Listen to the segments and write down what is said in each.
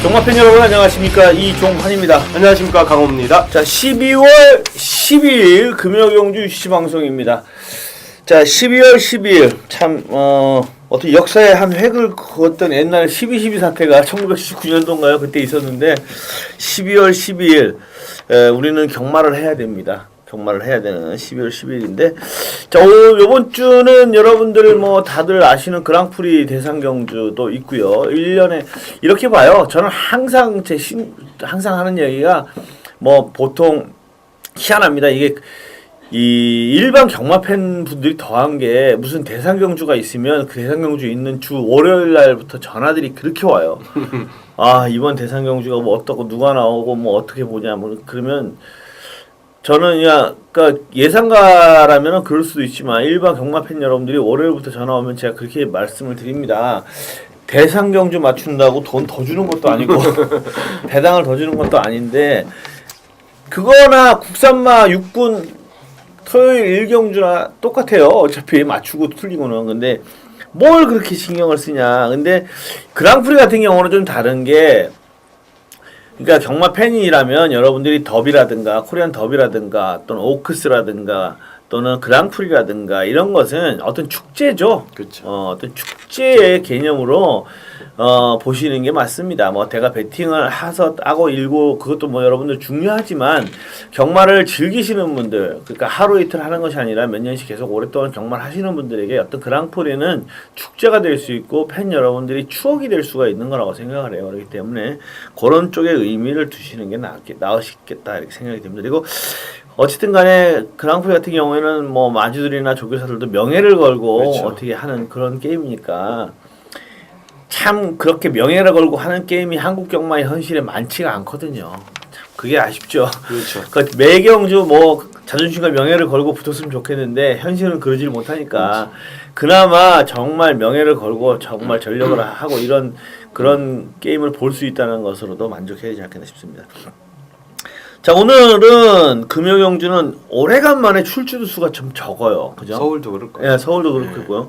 종마팬 여러분 안녕하십니까, 이종환입니다. 안녕하십니까, 강호입니다. 자, 12월 12일 금요경주 UC방송입니다. 자, 12월 12일 참 어떻게 역사에 한 획을 그었던 옛날 12.12 사태가 1979년도인가요? 그때 있었는데 12월 12일 우리는 경마를 해야 됩니다. 경마를 해야 되는 12월 10일인데, 자, 요번 주는 여러분들 뭐 다들 아시는 그랑프리 대상 경주도 있고요. 1년에 이렇게 봐요. 저는 항상 항상 하는 얘기가 뭐 보통 희한합니다. 이게 이 일반 경마 팬 분들이 더한 게, 무슨 대상 경주가 있으면 그 대상 경주 있는 주 월요일 날부터 전화들이 그렇게 와요. 아, 이번 대상 경주가 뭐 어떻고 누가 나오고 뭐 어떻게 보냐 뭐 그러면 저는 그냥 그러니까 예상가라면은 그럴 수도 있지만 일반 경마 팬 여러분들이 월요일부터 전화 오면 제가 그렇게 말씀을 드립니다. 대상 경주 맞춘다고 돈 더 주는 것도 아니고 배당을 더 주는 것도 아닌데, 그거나 국산마 6군 토요일 1경주나 똑같아요. 어차피 맞추고 틀리고는. 근데 뭘 그렇게 신경을 쓰냐. 근데 그랑프리 같은 경우는 좀 다른 게, 그러니까 경마 팬이라면 여러분들이 더비라든가 코리안 더비라든가 또는 오크스라든가 또는 그랑프리라든가 이런 것은 어떤 축제죠. 그렇죠. 어떤 축제의 개념으로 보시는 게 맞습니다. 뭐 제가 배팅을 하고 일고 그것도 뭐 여러분들 중요하지만, 경마를 즐기시는 분들, 그러니까 하루 이틀 하는 것이 아니라 몇 년씩 계속 오랫동안 경마를 하시는 분들에게 어떤 그랑프리는 축제가 될 수 있고 팬 여러분들이 추억이 될 수가 있는 거라고 생각을 해요. 그렇기 때문에 그런 쪽에 의미를 두시는 게 나으시겠다 이렇게 생각이 듭니다. 그리고 어쨌든 간에 그랑프리 같은 경우에는 뭐 마주들이나 조교사들도 명예를 걸고 그렇죠. 어떻게 하는 그런 게임이니까, 참 그렇게 명예를 걸고 하는 게임이 한국 경마의 현실에 많지가 않거든요. 참 그게 아쉽죠. 그렇죠. 그 매경주 뭐 자존심과 명예를 걸고 붙었으면 좋겠는데 현실은 그러질 못하니까, 그나마 정말 명예를 걸고 정말 전력을 하고 이런 그런 게임을 볼 수 있다는 것으로도 만족해야 되지 않겠나 싶습니다. 자, 오늘은 금요경주는 오래간만에 출주두 수가 좀 적어요. 그죠? 서울도 그럴 거예요. 예, 서울도 그렇고요.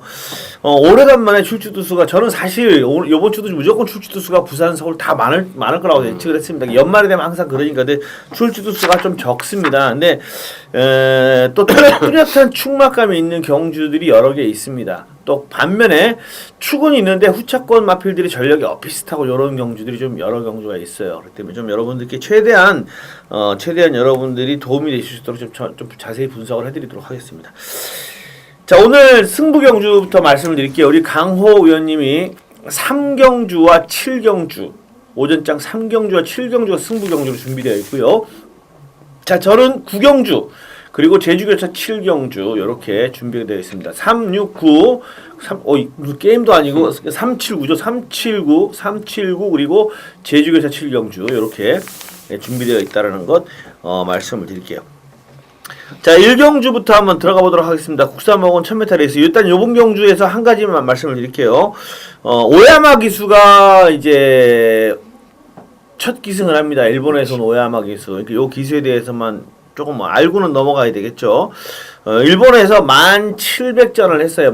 오래간만에 출주두 수가, 저는 사실 요번 주도 무조건 출주두 수가 부산, 서울 다 많을 거라고 예측을 했습니다. 연말이 되면 항상 그러니까. 근데 출주두 수가 좀 적습니다. 근데 또 뚜렷한 축막감이 있는 경주들이 여러 개 있습니다. 또 반면에 축은 있는데 후차권 마필들이 전력이 비슷하고 이런 경주들이 좀 여러 경주가 있어요. 그렇기 때문에 좀 여러분들께 최대한 여러분들이 도움이 되실 수 있도록 좀 자세히 분석을 해드리도록 하겠습니다. 자, 오늘 승부 경주부터 말씀을 드릴게요. 우리 강호 의원님이 3경주와 7경주, 오전장 3경주와 7경주가 승부 경주로 준비되어 있고요. 자, 저는 9경주 그리고 제주교차 7경주 이렇게 준비가 되어 있습니다. 369, 무슨 게임도 아니고 379죠. 379 그리고 제주교차 7경주 이렇게 준비되어 있다라는 것 말씀을 드릴게요. 자, 1경주부터 한번 들어가 보도록 하겠습니다. 국산목은 1000m 레이스. 일단 요번 경주에서 한 가지만 말씀을 드릴게요. 오야마 기수가 이제 첫 기승을 합니다. 일본에서 온 오야마 기수. 그러니까 요 기수에 대해서만 조금 알고는 넘어가야 되겠죠. 일본에서 1700전을 했어요.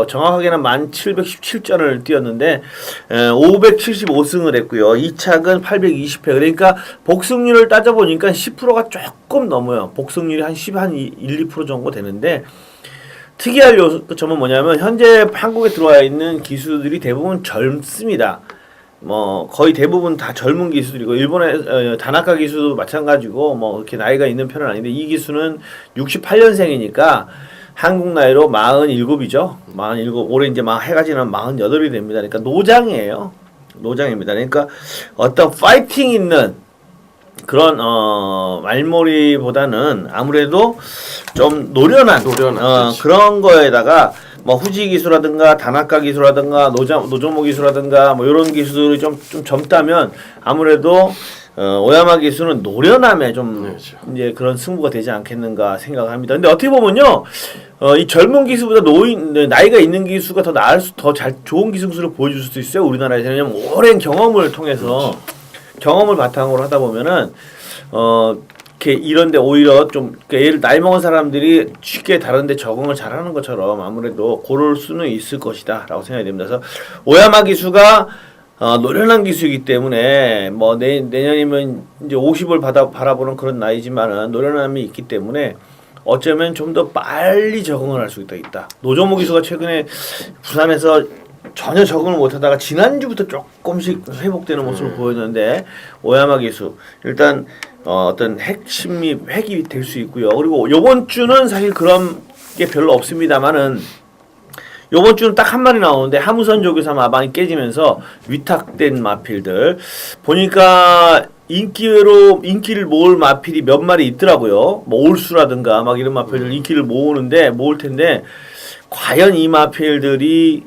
정확하게는 1717전을 뛰었는데 575승을 했고요. 2착은 820회. 그러니까 복승률을 따져보니까 10%가 조금 넘어요. 복승률이 한 1, 2% 정도 되는데, 특이할 점은 뭐냐면 현재 한국에 들어와 있는 기수들이 대부분 젊습니다. 뭐 거의 대부분 다 젊은 기수들이고, 일본의 다나카 기수도 마찬가지고 뭐 그렇게 나이가 있는 편은 아닌데, 이 기수는 68년생이니까 한국 나이로 47이죠. 47. 올해 이제 막 해가 지나면 48이 됩니다. 그러니까 노장이에요. 노장입니다. 그러니까 어떤 파이팅 있는 그런 말머리보다는 아무래도 좀 노련한 그런 거에다가 뭐 후지 기수라든가 다나카 기수라든가 노조모 기수라든가 뭐 이런 기수들이 좀 젊다면 아무래도 오야마 기수는 노련함에 좀 그렇죠. 이제 그런 승부가 되지 않겠는가 생각을 합니다. 근데 어떻게 보면요, 이 젊은 기수보다 나이가 있는 기수가 더 좋은 기승수를 보여줄 수도 있어요. 우리나라에서는. 왜냐면 오랜 경험을 통해서 경험을 바탕으로 하다 보면은 이렇게 이런데 오히려 좀 예를 나이 먹은 사람들이 쉽게 다른데 적응을 잘하는 것처럼 아무래도 그럴 수는 있을 것이다라고 생각이 됩니다. 그래서 오야마 기수가 노련한 기수이기 때문에 뭐 내년이면 이제 50을 바라보는 그런 나이지만은 노련함이 있기 때문에 어쩌면 좀 더 빨리 적응을 할 수 있다. 노정무 기수가 최근에 부산에서 전혀 적응을 못하다가 지난주부터 조금씩 회복되는 모습을 보였는데 오야마 기수 일단 어떤 핵심이 획이 될 수 있고요. 그리고 이번 주는 사실 그런 게 별로 없습니다만은 요번 주는 딱 한 마리 나오는데 하무선 조교사 마방이 깨지면서 위탁된 마필들 보니까 인기를 모을 마필이 몇 마리 있더라고요. 뭐 올수라든가 막 이런 마필들 인기를 모을 텐데 과연 이 마필들이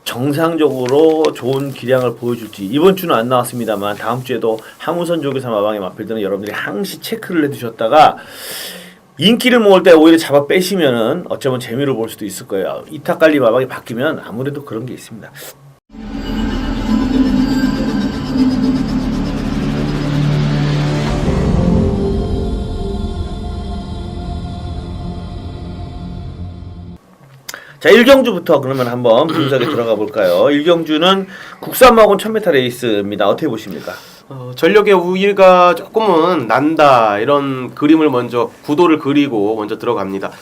정상적으로 좋은 기량을 보여줄지 이번 주는 안 나왔습니다만 다음 주에도 하무선 조교사 마방의 마필들은 여러분들이 항시 체크를 해두셨다가 인기를 모을 때 오히려 잡아 빼시면은 어쩌면 재미를 볼 수도 있을 거예요. 이타깔리 마방이 바뀌면 아무래도 그런 게 있습니다. 자, 1경주부터 그러면 한번 분석에 들어가 볼까요? 1경주는 국산마곤 1000m 레이스입니다. 어떻게 보십니까? 전력의 우위가 조금은 난다 이런 그림을 먼저 구도를 그리고 먼저 들어갑니다.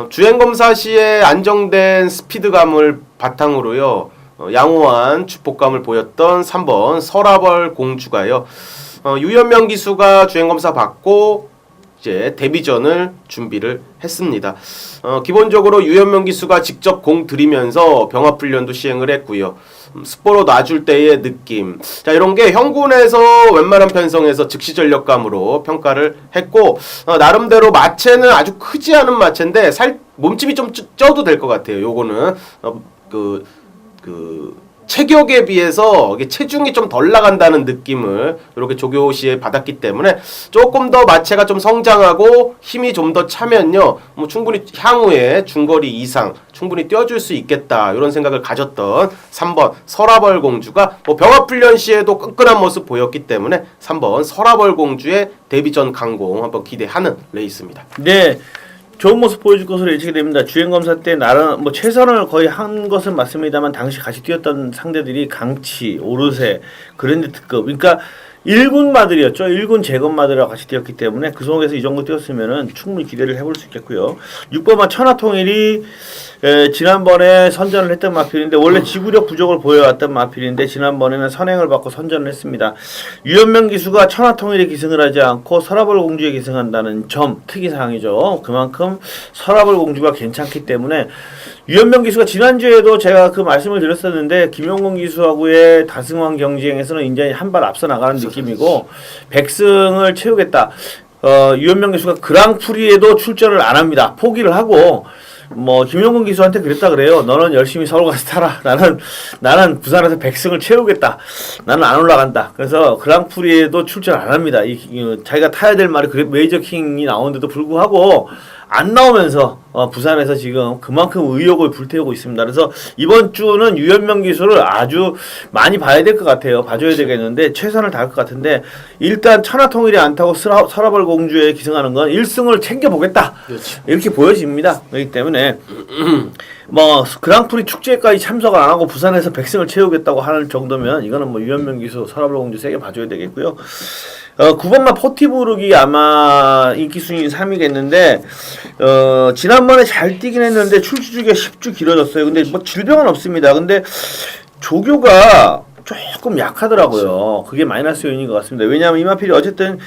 주행검사 시에 안정된 스피드감을 바탕으로요. 양호한 주폭감을 보였던 3번 서라벌 공주가요. 유현명 기수가 주행검사 받고 이제 데뷔전을 준비를 했습니다. 기본적으로 유현명 기수가 직접 공 들이면서 병합훈련도 시행을 했고요. 스포로 놔줄 때의 느낌, 자 이런 게 형군에서 웬만한 편성에서 즉시 전력감으로 평가를 했고 나름대로 마체는 아주 크지 않은 마체인데 몸집이 좀 쪄도 될 것 같아요. 요거는 체격에 비해서 체중이 좀 덜 나간다는 느낌을 이렇게 조교시에 받았기 때문에 조금 더 마체가 좀 성장하고 힘이 좀 더 차면요, 뭐 충분히 향후에 중거리 이상 충분히 뛰어줄 수 있겠다 이런 생각을 가졌던 3번 서라벌 공주가 뭐 병합훈련 시에도 끈끈한 모습 보였기 때문에 3번 서라벌 공주의 데뷔전 강공 한번 기대하는 레이스입니다. 네. 좋은 모습 보여줄 것으로 예측이 됩니다. 주행검사 때 나름 뭐 최선을 거의 한 것은 맞습니다만 당시 같이 뛰었던 상대들이 강치, 오르세, 그랜드 특급, 그러니까 1군마들이었죠. 1군 재건마들하고 같이 뛰었기 때문에 그 속에서 이 정도 뛰었으면은 충분히 기대를 해볼 수 있겠고요. 6번마 천하통일이 지난번에 선전을 했던 마필인데 원래 지구력 부족을 보여왔던 마필인데 지난번에는 선행을 받고 선전을 했습니다. 유현명 기수가 천하통일에 기승을 하지 않고 서라벌 공주에 기승한다는 점 특이사항이죠. 그만큼 서라벌 공주가 괜찮기 때문에 유현명 기수가 지난주에도 제가 그 말씀을 드렸었는데 김용곤 기수하고의 다승왕 경쟁에서는 이제 한 발 앞서 나가는 느낌이고 백승을 채우겠다. 유현명 기수가 그랑프리에도 출전을 안 합니다. 포기를 하고 뭐 김용곤 기수한테 그랬다 그래요. 너는 열심히 서울 가서 타라. 나는 부산에서 백승을 채우겠다. 나는 안 올라간다. 그래서 그랑프리에도 출전 안 합니다. 자기가 타야 될 말이 메이저킹이 나오는데도 불구하고 안 나오면서 부산에서 지금 그만큼 의욕을 불태우고 있습니다. 그래서 이번 주는 유현명 기수를 아주 많이 봐야 될 것 같아요. 봐줘야 되겠는데 최선을 다할 것 같은데 일단 천하통일이 안 타고 서라벌 공주에 기승하는 건 1승을 챙겨보겠다. 그렇죠. 이렇게 보여집니다. 그렇기 때문에 뭐 그랑프리 축제까지 참석 안 하고 부산에서 백승을 채우겠다고 하는 정도면 이거는 뭐 유현명 기수 서라벌 공주 세게 봐줘야 되겠고요. 9번마 포티부르기 아마 인기 순위 3위겠는데 지난번에 잘 뛰긴 했는데 출주 주기가 10주 길어졌어요. 근데 뭐 질병은 없습니다. 근데 조교가 조금 약하더라고요. 그게 마이너스 요인인 것 같습니다. 왜냐하면 이 마필이 어쨌든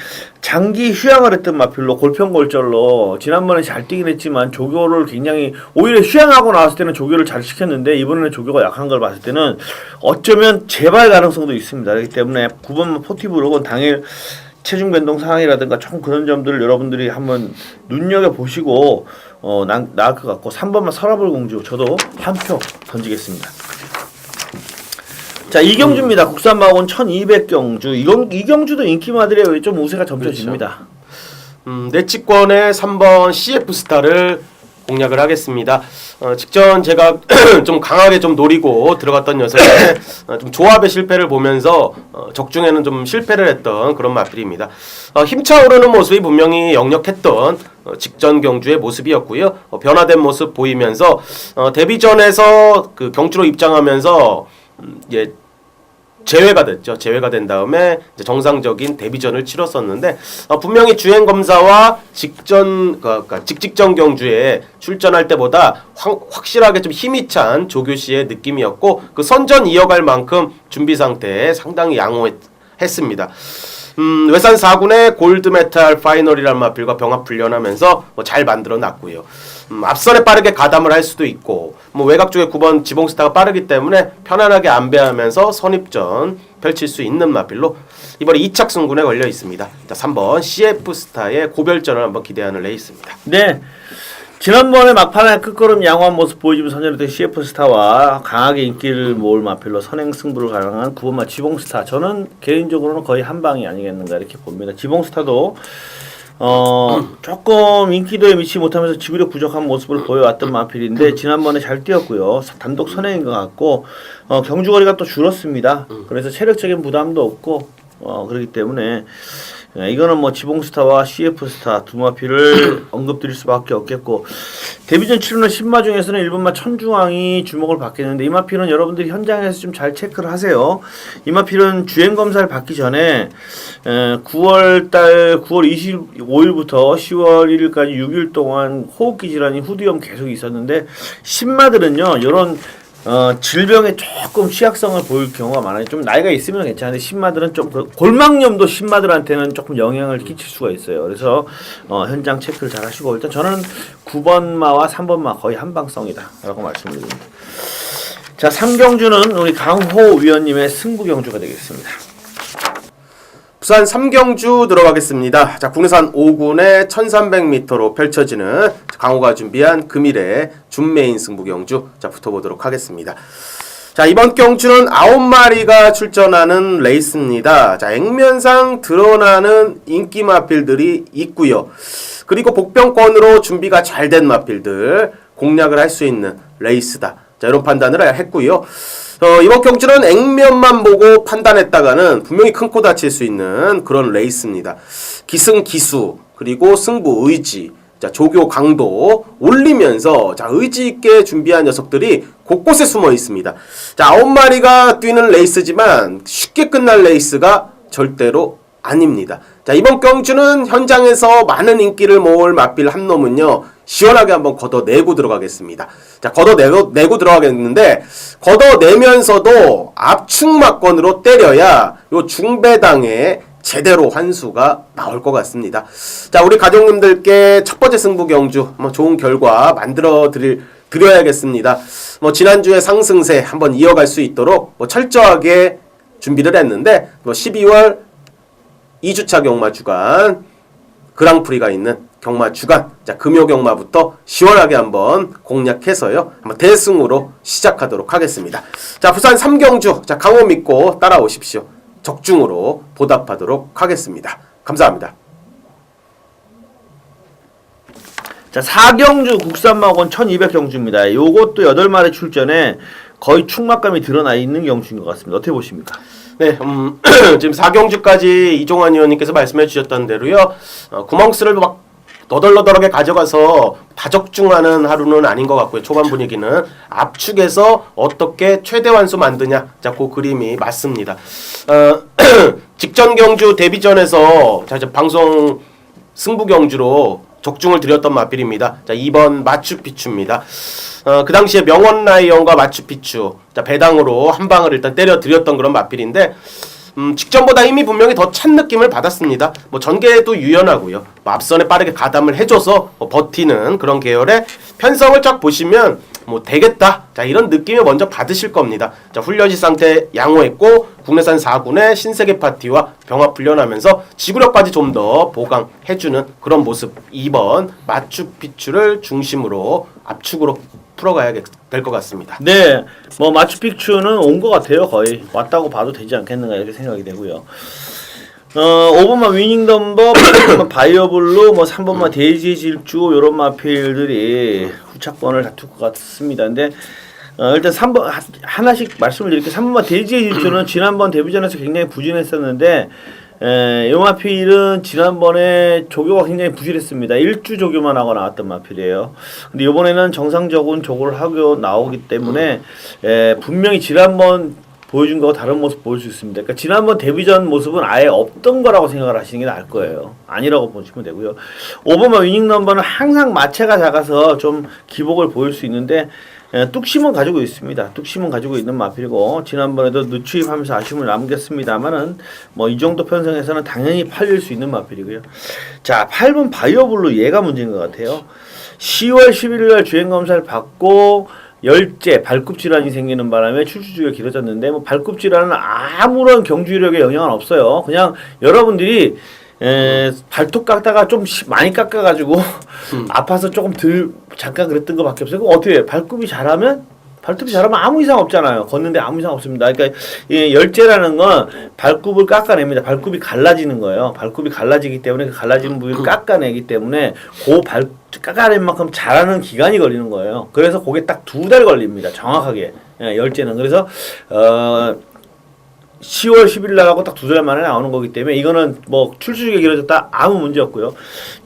장기 휴양을 했던 마필로 골편골절로 지난번에 잘 뛰긴 했지만 조교를 굉장히 오히려 휴양하고 나왔을 때는 조교를 잘 시켰는데 이번에는 조교가 약한 걸 봤을 때는 어쩌면 재발 가능성도 있습니다. 그렇기 때문에 9번 포티브룩은 당일 체중 변동 상황이라든가 조금 그런 점들을 여러분들이 한번 눈여겨보시고 나을 것 같고 3번만 서라벌 공주 저도 한 표 던지겠습니다. 자, 이경주입니다. 국산마곤 1200경주. 이경주도 인기마들에 좀 우세가 점쳐집니다. 그렇죠. 내치권의 3번 CF스타를 공략을 하겠습니다. 직전 제가 좀 강하게 좀 노리고 들어갔던 녀석인데 좀 조합의 실패를 보면서 적중에는 좀 실패를 했던 그런 마필입니다. 힘차오르는 모습이 분명히 역력했던 직전 경주의 모습이었고요. 변화된 모습 보이면서 데뷔전에서 그 경주로 입장하면서 제외가 됐죠. 제외가 된 다음에 이제 정상적인 데뷔전을 치렀었는데 분명히 주행 검사와 그러니까 직직전 경주에 출전할 때보다 확실하게 좀 힘이 찬 조교 씨의 느낌이었고 그 선전 이어갈 만큼 준비 상태에 상당히 양호했습니다. 외산 4군의 골드메탈 파이널이라는 마필과 병합 훈련하면서 잘 만들어 놨고요. 앞선에 빠르게 가담을 할 수도 있고 외곽 쪽에 9번 지봉스타가 빠르기 때문에 편안하게 안배하면서 선입전 펼칠 수 있는 마필로 이번에 2착 승군에 걸려 있습니다. 자, 3번 CF스타의 고별전을 한번 기대하는 레이스입니다. 네. 지난번에 막판에 끝걸음 양호한 모습 보여주며 선전했던 CF스타와 강하게 인기를 모을 마필로 선행 승부를 가능한 9번마 지봉스타. 저는 개인적으로는 거의 한 방이 아니겠는가 이렇게 봅니다. 지봉스타도 조금 인기도에 미치지 못하면서 지구력 부족한 모습을 보여왔던 마필인데 지난번에 잘 뛰었고요. 단독 선행인 것 같고 경주거리가 또 줄었습니다. 그래서 체력적인 부담도 없고 그렇기 때문에 이거는 뭐 지봉스타와 CF스타 두 마필을 언급드릴 수밖에 없겠고 데뷔전 치르는 10마 중에서는 1번마 천중앙이 주목을 받겠는데 이 마필은 여러분들이 현장에서 좀 잘 체크를 하세요. 이 마필은 주행 검사를 받기 전에 9월 25일부터 10월 1일까지 6일 동안 호흡기 질환이 후두염 계속 있었는데 10마들은요 이런 질병에 조금 취약성을 보일 경우가 많아요. 좀 나이가 있으면 괜찮은데 신마들은 좀 골막염도 신마들한테는 조금 영향을 끼칠 수가 있어요. 그래서 현장 체크를 잘 하시고 일단 저는 9번마와 3번마 거의 한방성이다 라고 말씀을 드립니다. 자, 3경주는 우리 강호 위원님의 승부 경주가 되겠습니다. 부산 3경주 들어가겠습니다. 자, 국내산 5군의 1300m로 펼쳐지는 강호가 준비한 금일의 준메인 승부 경주 자 붙어보도록 하겠습니다. 자, 이번 경주는 9마리가 출전하는 레이스입니다. 자, 액면상 드러나는 인기 마필들이 있고요. 그리고 복병권으로 준비가 잘 된 마필들 공략을 할 수 있는 레이스다. 자, 이런 판단을 했고요. 이번 경주는 액면만 보고 판단했다가는 분명히 큰 코 다칠 수 있는 그런 레이스입니다. 기승 기수 그리고 승부 의지 자 조교 강도 올리면서 자 의지 있게 준비한 녀석들이 곳곳에 숨어 있습니다. 자 9마리가 뛰는 레이스지만 쉽게 끝날 레이스가 절대로 아닙니다. 자 이번 경주는 현장에서 많은 인기를 모을 마필 한 놈은요 시원하게 한번 걷어내고 들어가겠습니다. 자 걷어내고 들어가겠는데 걷어내면서도 압축막건으로 때려야 요 중배당에 제대로 환수가 나올 것 같습니다. 자 우리 가족님들께 첫 번째 승부 경주 좋은 결과 만들어 드려야겠습니다. 지난주에 상승세 한번 이어갈 수 있도록 철저하게 준비를 했는데 12월 2주차 경마 주간 그랑프리가 있는 경마 주간 자 금요 경마부터 시원하게 한번 공략해서요 한번 대승으로 시작하도록 하겠습니다. 자 부산 3경주 자 강호 믿고 따라오십시오. 적중으로 보답하도록 하겠습니다. 감사합니다. 자 4경주 국산마건 1200경주입니다. 요것도 8마리 출전에 거의 충막감이 드러나 있는 경주인 것 같습니다. 어떻게 보십니까? 네, 지금 4경주까지 이종환 의원님께서 말씀해 주셨던 대로요. 구멍스를 막 너덜너덜하게 가져가서 다적중하는 하루는 아닌 것 같고요. 초반 분위기는 압축해서 어떻게 최대 완수 만드냐. 자, 그 그림이 맞습니다. 직전 경주 데뷔전에서 자, 방송 승부 경주로 적중을 드렸던 마필입니다. 자, 2번 마추픽추입니다. 그 당시에 명원 라이언과 마추픽추 자, 배당으로 한 방을 일단 때려 드렸던 그런 마필인데 직전보다 이미 분명히 더 찬 느낌을 받았습니다. 전개도 유연하고요. 앞선에 빠르게 가담을 해줘서 버티는 그런 계열의 편성을 쫙 보시면 되겠다. 자 이런 느낌을 먼저 받으실 겁니다. 자 훈련시 상태 양호했고 국내산 4군의 신세계 파티와 병합 훈련하면서 지구력까지 좀 더 보강해주는 그런 모습 2번 마추픽추를 중심으로 압축으로 풀어가야 될 것 같습니다. 네, 마추픽추는 온 것 같아요. 거의 왔다고 봐도 되지 않겠는가 이렇게 생각이 되고요. 5번마 위닝덤버, 8번마 바이어블루, 3번마 데이지 질주 이런 마필들이 후착권을 다툴 것 같습니다. 근데 일단 3번 하나씩 말씀을 드릴게요. 3번마 데이지 질주는 지난번 데뷔전에서 굉장히 부진했었는데 이 마필은 지난번에 조교가 굉장히 부실했습니다. 1주 조교만 하고 나왔던 마필이에요. 근데 이번에는 정상적인 조교를 하고 나오기 때문에 분명히 지난번 보여준 거하고 다른 모습 보일 수 있습니다. 그러니까 지난번 데뷔전 모습은 아예 없던 거라고 생각을 하시는 게 나을 거예요. 아니라고 보시면 되고요. 오버마 위닝 넘버는 항상 마체가 작아서 좀 기복을 보일 수 있는데 뚝심은 가지고 있습니다. 뚝심은 가지고 있는 마필이고 지난번에도 늦추입하면서 아쉬움을 남겼습니다만은 뭐 이 정도 편성에서는 당연히 팔릴 수 있는 마필이고요. 자, 8번 바이오블루 얘가 문제인 것 같아요. 10월 11일 날 주행 검사를 받고 열째 발굽 질환이 생기는 바람에 출주주기가 길어졌는데 뭐 발굽 질환은 아무런 경주력에 영향은 없어요. 그냥 여러분들이 발톱 깎다가 좀 많이 깎아가지고 아파서 조금 덜 잠깐 그랬던 것밖에 없어요. 그럼 어떻게 해요? 발톱이 잘하면 아무 이상 없잖아요. 걷는데 아무 이상 없습니다. 그러니까 이 열재라는 건 발굽을 깎아냅니다. 발굽이 갈라지는 거예요. 발굽이 갈라지기 때문에 그 갈라진 부위를 깎아내기 때문에 깎아낸 만큼 자라는 기간이 걸리는 거예요. 그래서 그게 딱 2달 걸립니다. 정확하게 열재는. 그래서 10월 10일 날하고 딱 2달 만에 나오는 거기 때문에 이거는 뭐 출주기가 길어졌다 아무 문제 없고요.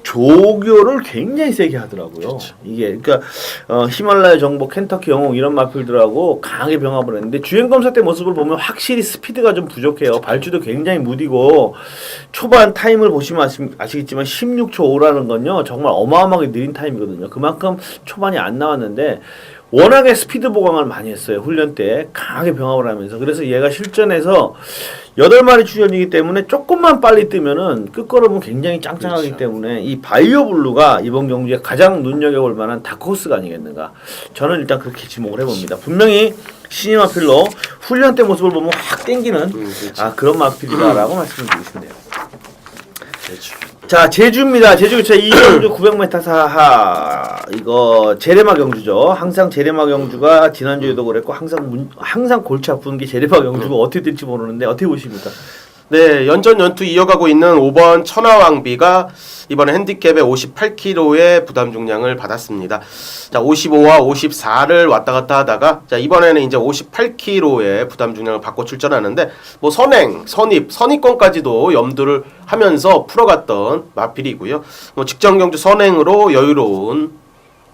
조교를 굉장히 세게 하더라고요. 그렇죠. 이게 그러니까 히말라야 정복, 켄터키 영웅 이런 마필들하고 강하게 병합을 했는데 주행 검사 때 모습을 보면 확실히 스피드가 좀 부족해요. 발주도 굉장히 무디고 초반 타임을 보시면 아시겠지만 16초 5라는 건요 정말 어마어마하게 느린 타임이거든요. 그만큼 초반이 안 나왔는데 워낙에 스피드 보강을 많이 했어요. 훈련 때 강하게 병합을 하면서. 그래서 얘가 실전에서 8마리 출전이기 때문에 조금만 빨리 뜨면은 끝걸음은 굉장하기 짱짱하기 그렇죠. 때문에 이 바이오블루가 이번 경주에 가장 눈여겨볼 만한 다크호스가 아니겠는가. 저는 일단 그렇게 지목을 해봅니다. 분명히 신인 마필로 훈련 때 모습을 보면 확 땡기는 그렇죠. 그런 마필이다라고 말씀을 드리시면 돼요. 그렇죠. 자, 제주입니다. 제주 제 2경주 900m 사하 이거 제레마 경주죠. 항상 제레마 경주가 지난주에도 그랬고 항상 골치 아픈 게 제레마 경주가 어떻게 될지 모르는데 어떻게 보십니까? 네, 연전 연투 이어가고 있는 5번 천하왕비가 이번에 핸디캡에 58kg의 부담 중량을 받았습니다. 자, 55와 54를 왔다 갔다 하다가 자, 이번에는 이제 58kg의 부담 중량을 받고 출전하는데 뭐 선행, 선입권까지도 염두를 하면서 풀어갔던 마필이고요. 뭐 직전 경주 선행으로 여유로운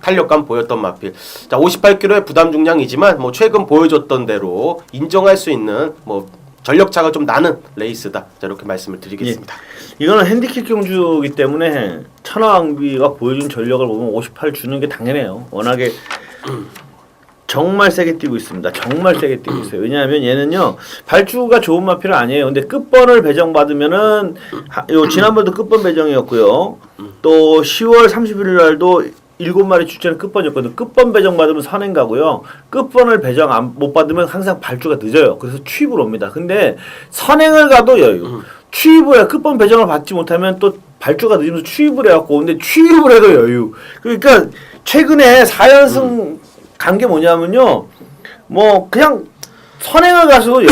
탄력감 보였던 마필. 자, 58kg의 부담 중량이지만 뭐 최근 보여줬던 대로 인정할 수 있는 뭐 전력차가 좀 나는 레이스다. 자, 이렇게 말씀을 드리겠습니다. 예. 이거는 핸디캡 경주이기 때문에 천하왕비가 보여준 전력을 보면 58 주는 게 당연해요. 워낙에 정말 세게 뛰고 있습니다. 정말 세게 뛰고 있어요. 왜냐하면 얘는요 발주가 좋은 마필은 아니에요. 근데 끝번을 배정받으면은 지난번도 끝번 배정이었고요. 또 10월 31일 날도 7마리 출전은 끝번이었거든요. 끝번 배정 받으면 선행 가고요. 끝번을 배정 못 받으면 항상 발주가 늦어요. 그래서 취입을 옵니다. 근데 선행을 가도 여유. 취입을 해. 끝번 배정을 받지 못하면 또 발주가 늦으면서 취입을 해갖고 근데 취입을 해도 여유. 그러니까 최근에 4연승 간 게 뭐냐면요. 뭐 그냥 선행을 가서도 여유.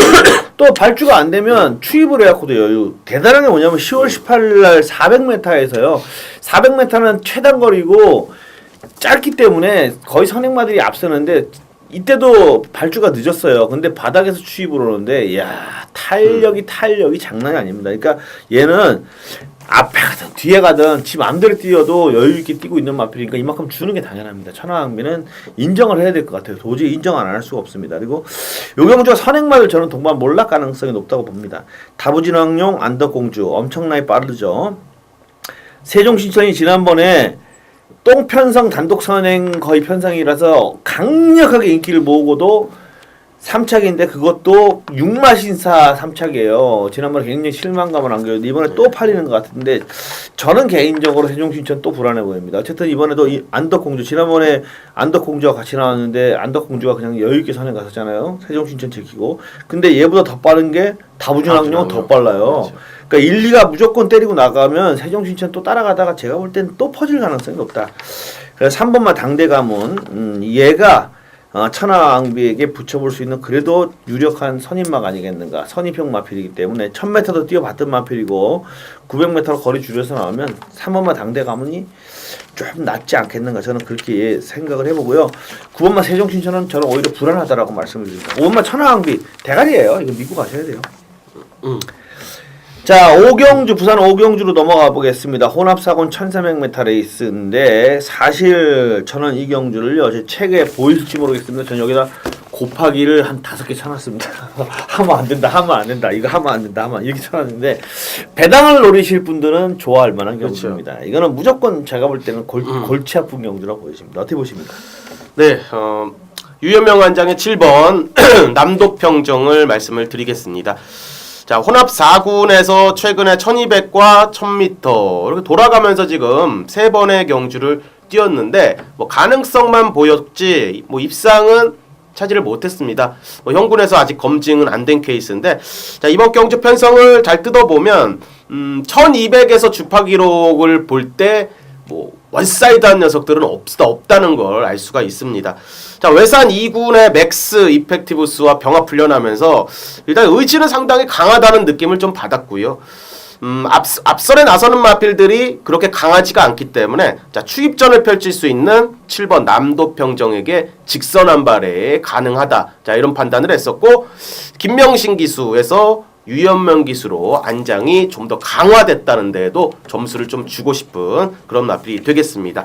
또 발주가 안 되면 취입을 해갖고도 여유. 대단한 게 뭐냐면 10월 18일 날 400m에서요. 400m는 최단거리고 짧기 때문에 거의 선행마들이 앞서는데 이때도 발주가 늦었어요. 근데 바닥에서 취입을 오는데 이야 탄력이 장난이 아닙니다. 그러니까 얘는 앞에 가든 뒤에 가든 지 마음대로 뛰어도 여유 있게 뛰고 있는 마필이니까 이만큼 주는 게 당연합니다. 천하왕비는 인정을 해야 될 것 같아요. 도저히 인정 안 할 수가 없습니다. 그리고 요경주가 선행마를 저는 동반 몰락 가능성이 높다고 봅니다. 다부진왕용 안덕공주 엄청나게 빠르죠. 세종신천이 지난번에 똥편성 단독 선행 거의 편성이라서 강력하게 인기를 모으고도 3착인데 그것도 6마신사 3착이에요. 지난번에 굉장히 실망감을 안겼는데 이번에 또 팔리는 것 같은데 저는 개인적으로 세종신천 또 불안해 보입니다. 어쨌든 이번에도 이 안덕공주 지난번에 안덕공주와 같이 나왔는데 안덕공주가 그냥 여유있게 선행 갔었잖아요. 세종신천 지키고 근데 얘보다 더 빠른 게 다부진왕용은 더 빨라요. 그렇죠. 그러니까 1, 2가 무조건 때리고 나가면 세종신천 또 따라가다가 제가 볼 땐 또 퍼질 가능성이 높다. 그래서 3번마 당대감은 얘가 천하왕비에게 붙여볼 수 있는 그래도 유력한 선임막 아니겠는가. 선입형 마필이기 때문에 1000m도 뛰어봤던 마필이고 900m로 거리 줄여서 나오면 3번마 당대감이 좀 낫지 않겠는가. 저는 그렇게 생각을 해보고요. 9번마 세종신천은 저는 오히려 불안하다라고 말씀을 드립니다. 5번마 천하왕비 대가리예요. 이거 믿고 가셔야 돼요. 자, 오경주, 부산 오경주로 넘어가 보겠습니다. 혼합사건 1300m 레이스인데, 사실 저는 이 경주를요, 제 책에 보일지 모르겠습니다. 저는 여기다 곱하기를 한 5개 쳐놨습니다. 하면 안 된다, 하면 안 된다, 이거 하면 안 된다, 하면 이렇게 쳐놨는데 배당을 노리실 분들은 좋아할 만한 경주입니다. 이거는 무조건 제가 볼 때는 골치 아픈 경주라고 보여집니다. 어떻게 보십니까? 네, 유현명 관장의 7번 남도평정을 말씀을 드리겠습니다. 자, 혼합 4군에서 최근에 1200과 1000m 이렇게 돌아가면서 지금 3번의 경주를 뛰었는데 뭐 가능성만 보였지 뭐 입상은 차지를 못했습니다. 뭐 형군에서 아직 검증은 안 된 케이스인데 자, 이번 경주 편성을 잘 뜯어보면 1200에서 주파 기록을 볼 때 뭐 원사이드한 녀석들은 없다는 걸 알 수가 있습니다. 자, 외산 2군의 맥스 이펙티브스와 병합 훈련하면서 일단 의지는 상당히 강하다는 느낌을 좀 받았고요. 앞선에 나서는 마필들이 그렇게 강하지가 않기 때문에 자, 추입전을 펼칠 수 있는 7번 남도평정에게 직선 한 발에 가능하다. 자, 이런 판단을 했었고 김명신 기수에서 유현명 기수로 안장이 좀 더 강화됐다는 데에도 점수를 좀 주고 싶은 그런 마필이 되겠습니다.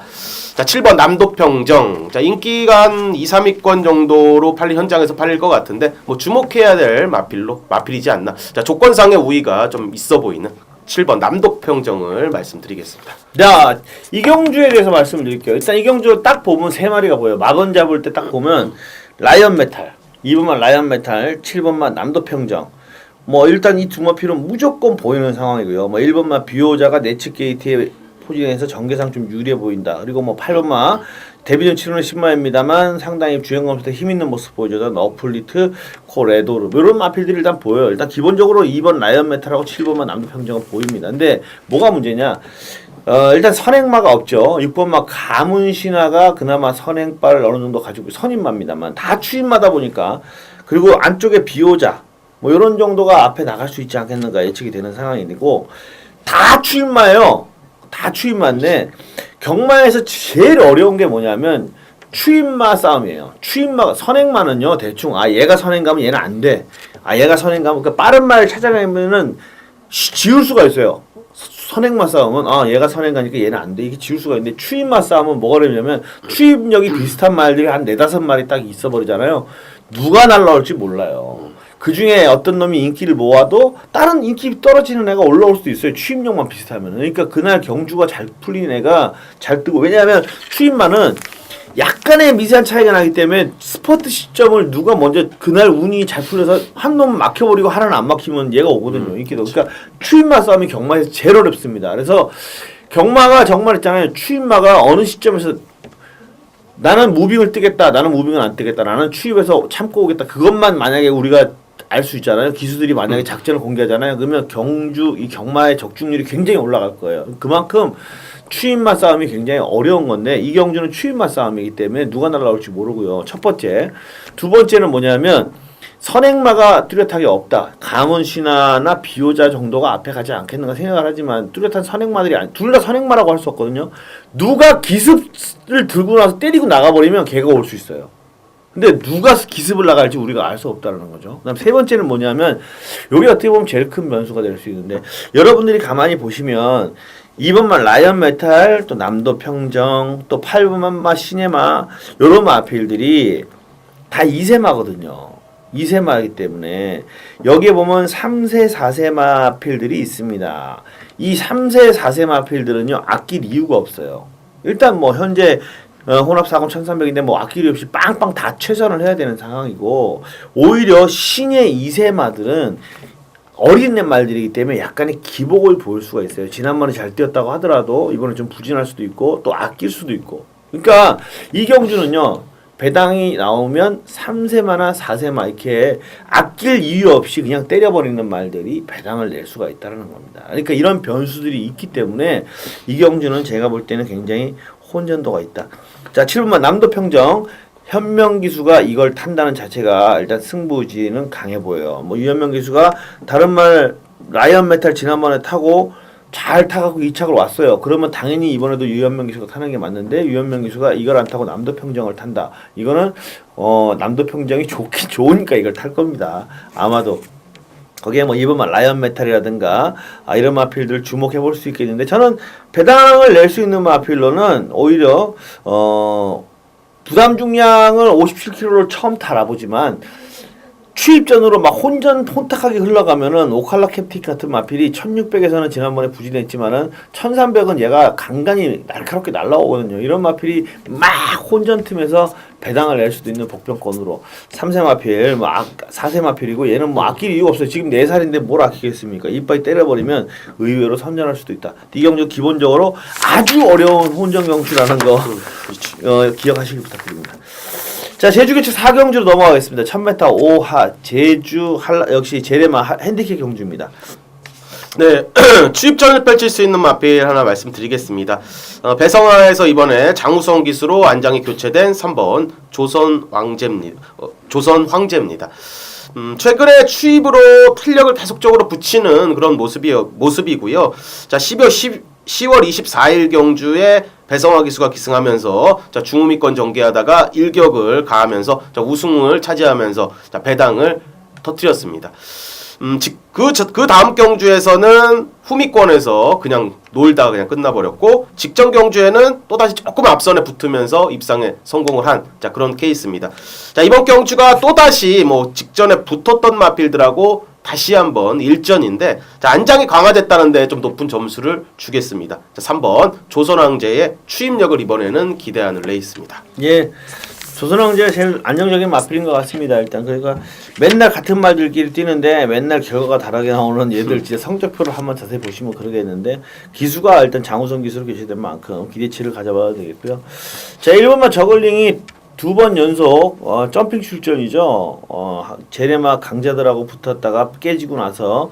자, 7번 남도평정. 자, 인기가 한 2, 3위권 정도로 현장에서 팔릴 것 같은데 뭐 주목해야 될 마필이지 않나. 자, 조건상의 우위가 좀 있어 보이는 7번 남도평정을 말씀드리겠습니다. 자, 이 경주에 대해서 말씀드릴게요. 일단 이 경주 딱 보면 3마리가 보여요. 막원 잡을 때 딱 보면 라이언 메탈, 2번만 라이언 메탈, 7번만 남도평정. 뭐 일단 이 두 마필은 무조건 보이는 상황이고요. 뭐 1번마 비오자가 내측 게이트에 포진해서 전개상 좀 유리해 보인다. 그리고 뭐 8번마 데뷔전 치르는 10마입니다만 상당히 주행검사 때 힘있는 모습 보여주던 어플리트, 코레도르 이런 마필들이 일단 보여요. 일단 기본적으로 2번 라이언 메탈하고 7번마 남도평정은 보입니다. 근데 뭐가 문제냐? 일단 선행마가 없죠. 6번마 가문신화가 그나마 선행발을 어느 정도 가지고 선임마입니다만 다 추임마다 보니까 그리고 안쪽에 비오자 뭐 이런 정도가 앞에 나갈 수 있지 않겠는가 예측이 되는 상황이고 다 추임마예요. 다 추임마인데 경마에서 제일 어려운 게 뭐냐면 추임마 싸움이에요. 추임마가 선행마는요 대충 얘가 선행 가면 얘는 안 돼. 얘가 선행 가면 그러니까 빠른 말을 찾아내면은 지울 수가 있어요. 선행마 싸움은 얘가 선행 가니까 얘는 안 돼. 이게 지울 수가 있는데 추임마 싸움은 뭐가 되냐면 추임력이 비슷한 말들이 한 4-5마리 딱 있어 버리잖아요. 누가 날라올지 몰라요. 그 중에 어떤 놈이 인기를 모아도 다른 인기 떨어지는 애가 올라올 수도 있어요. 추임력만 비슷하면. 그러니까 그날 경주가 잘 풀린 애가 잘 뜨고 왜냐하면 추임마는 약간의 미세한 차이가 나기 때문에 스퍼트 시점을 누가 먼저 그날 운이 잘 풀려서 한 놈 막혀버리고 하나는 안 막히면 얘가 오거든요. 인기도. 그러니까 추임마 싸움이 경마에서 제일 어렵습니다. 그래서 경마가 정말 있잖아요. 추임마가 어느 시점에서 나는 무빙을 뜨겠다. 나는 무빙은 안 뜨겠다. 나는 추입해서 참고 오겠다. 그것만 만약에 우리가 알 수 있잖아요. 기수들이 만약에 작전을 공개하잖아요. 그러면 이 경마의 적중률이 굉장히 올라갈 거예요. 그만큼 추임마 싸움이 굉장히 어려운 건데 이 경주는 추임마 싸움이기 때문에 누가 날아올지 모르고요. 첫 번째. 두 번째는 뭐냐면 선행마가 뚜렷하게 없다. 가문신화나 비오자 정도가 앞에 가지 않겠는가 생각을 하지만 뚜렷한 선행마들이 둘 다 선행마라고 할 수 없거든요. 누가 기습을 들고 나서 때리고 나가버리면 걔가 올 수 있어요. 근데 누가 기습을 나갈지 우리가 알 수 없다는 거죠. 그다음 세 번째는 뭐냐면 여기 어떻게 보면 제일 큰 변수가 될 수 있는데 여러분들이 가만히 보시면 2번만 라이언 메탈 또 남도평정 또 8번만 시네마 요런 마필들이 다 2세마거든요. 2세마이기 때문에 여기에 보면 3세 4세 마필들이 있습니다. 이 3세 4세 마필들은요 아낄 이유가 없어요. 일단 뭐 현재 혼합 4군 1300인데 뭐 아끼리 없이 빵빵 다 최선을 해야 되는 상황이고 오히려 신의 2세마들은 어린 말들이기 때문에 약간의 기복을 보일 수가 있어요. 지난번에 잘 뛰었다고 하더라도 이번에 좀 부진할 수도 있고 또 아낄 수도 있고 그러니까 이 경주는요 배당이 나오면 3세마나 4세마 이렇게 아낄 이유 없이 그냥 때려버리는 말들이 배당을 낼 수가 있다는 겁니다. 그러니까 이런 변수들이 있기 때문에 이 경주는 제가 볼 때는 굉장히 혼전도가 있다. 자, 7번만 남도평정 현명 기수가 이걸 탄다는 자체가 일단 승부지는 강해 보여요. 뭐 유현명 기수가 다른 말 라이언 메탈 지난번에 타고 잘 타갖고 2착을 왔어요. 그러면 당연히 이번에도 유현명 기수가 타는 게 맞는데 유현명 기수가 이걸 안 타고 남도평정을 탄다. 이거는 남도평정이 좋긴 좋으니까 이걸 탈 겁니다. 아마도. 거기에 뭐 2번만 라이언 메탈이라든가 이런 마필들 주목해 볼 수 있겠는데 저는 배당을 낼 수 있는 마필로는 오히려 부담 중량을 57kg를 처음 달아보지만 추입전으로 막 혼탁하게 흘러가면은 오칼라 캡틱 같은 마필이 1600에서는 지난번에 부진했지만은 1300은 얘가 간간히 날카롭게 날라오거든요. 이런 마필이 막 혼전 틈에서 배당을 낼 수도 있는 복병권으로 3세 마필, 4세 마필이고 얘는 뭐 아낄 이유가 없어요. 지금 4살인데 뭘 아끼겠습니까? 이빨이 때려버리면 의외로 선전할 수도 있다. 이 경주 기본적으로 아주 어려운 혼전 경주라는 거 기억하시길 부탁드립니다. 자, 제주교체 4경주로 넘어가겠습니다. 1000m 5하 제주 역시 제레마 핸디캡 경주입니다. 네, 추입전을 펼칠 수 있는 마필 하나 말씀드리겠습니다. 배성하에서 이번에 장우성 기수로 안장이 교체된 3번 조선 황제입니다. 최근에 추입으로 탄력을 계속적으로 붙이는 그런 모습이고요. 자, 10월 24일 경주에 배성화 기수가 기승하면서 자, 중후미권 전개하다가 일격을 가하면서 자, 우승을 차지하면서 자, 배당을 터뜨렸습니다. 그 다음 경주에서는 후미권에서 그냥 놀다가 그냥 끝나버렸고 직전 경주에는 또다시 조금 앞선에 붙으면서 입상에 성공을 한 자, 그런 케이스입니다. 자, 이번 경주가 또다시 뭐 직전에 붙었던 마필들하고 다시 한번 일전인데 자, 안장이 강화됐다는데 좀 높은 점수를 주겠습니다. 자, 3번 조선왕제의 추임력을 이번에는 기대하는 레이스입니다. 예, 조선왕제가 제일 안정적인 마필인 것 같습니다. 일단 그러니까 맨날 같은 말들끼리 뛰는데 맨날 결과가 다르게 나오는 얘들 진짜 성적표를 한번 자세히 보시면 그러겠는데 기수가 일단 장우성 기수로 교체된 만큼 기대치를 가져봐야 되겠고요. 자, 1번만 저글링이 2번 연속 점핑 출전이죠. 제레마 강자들하고 붙었다가 깨지고 나서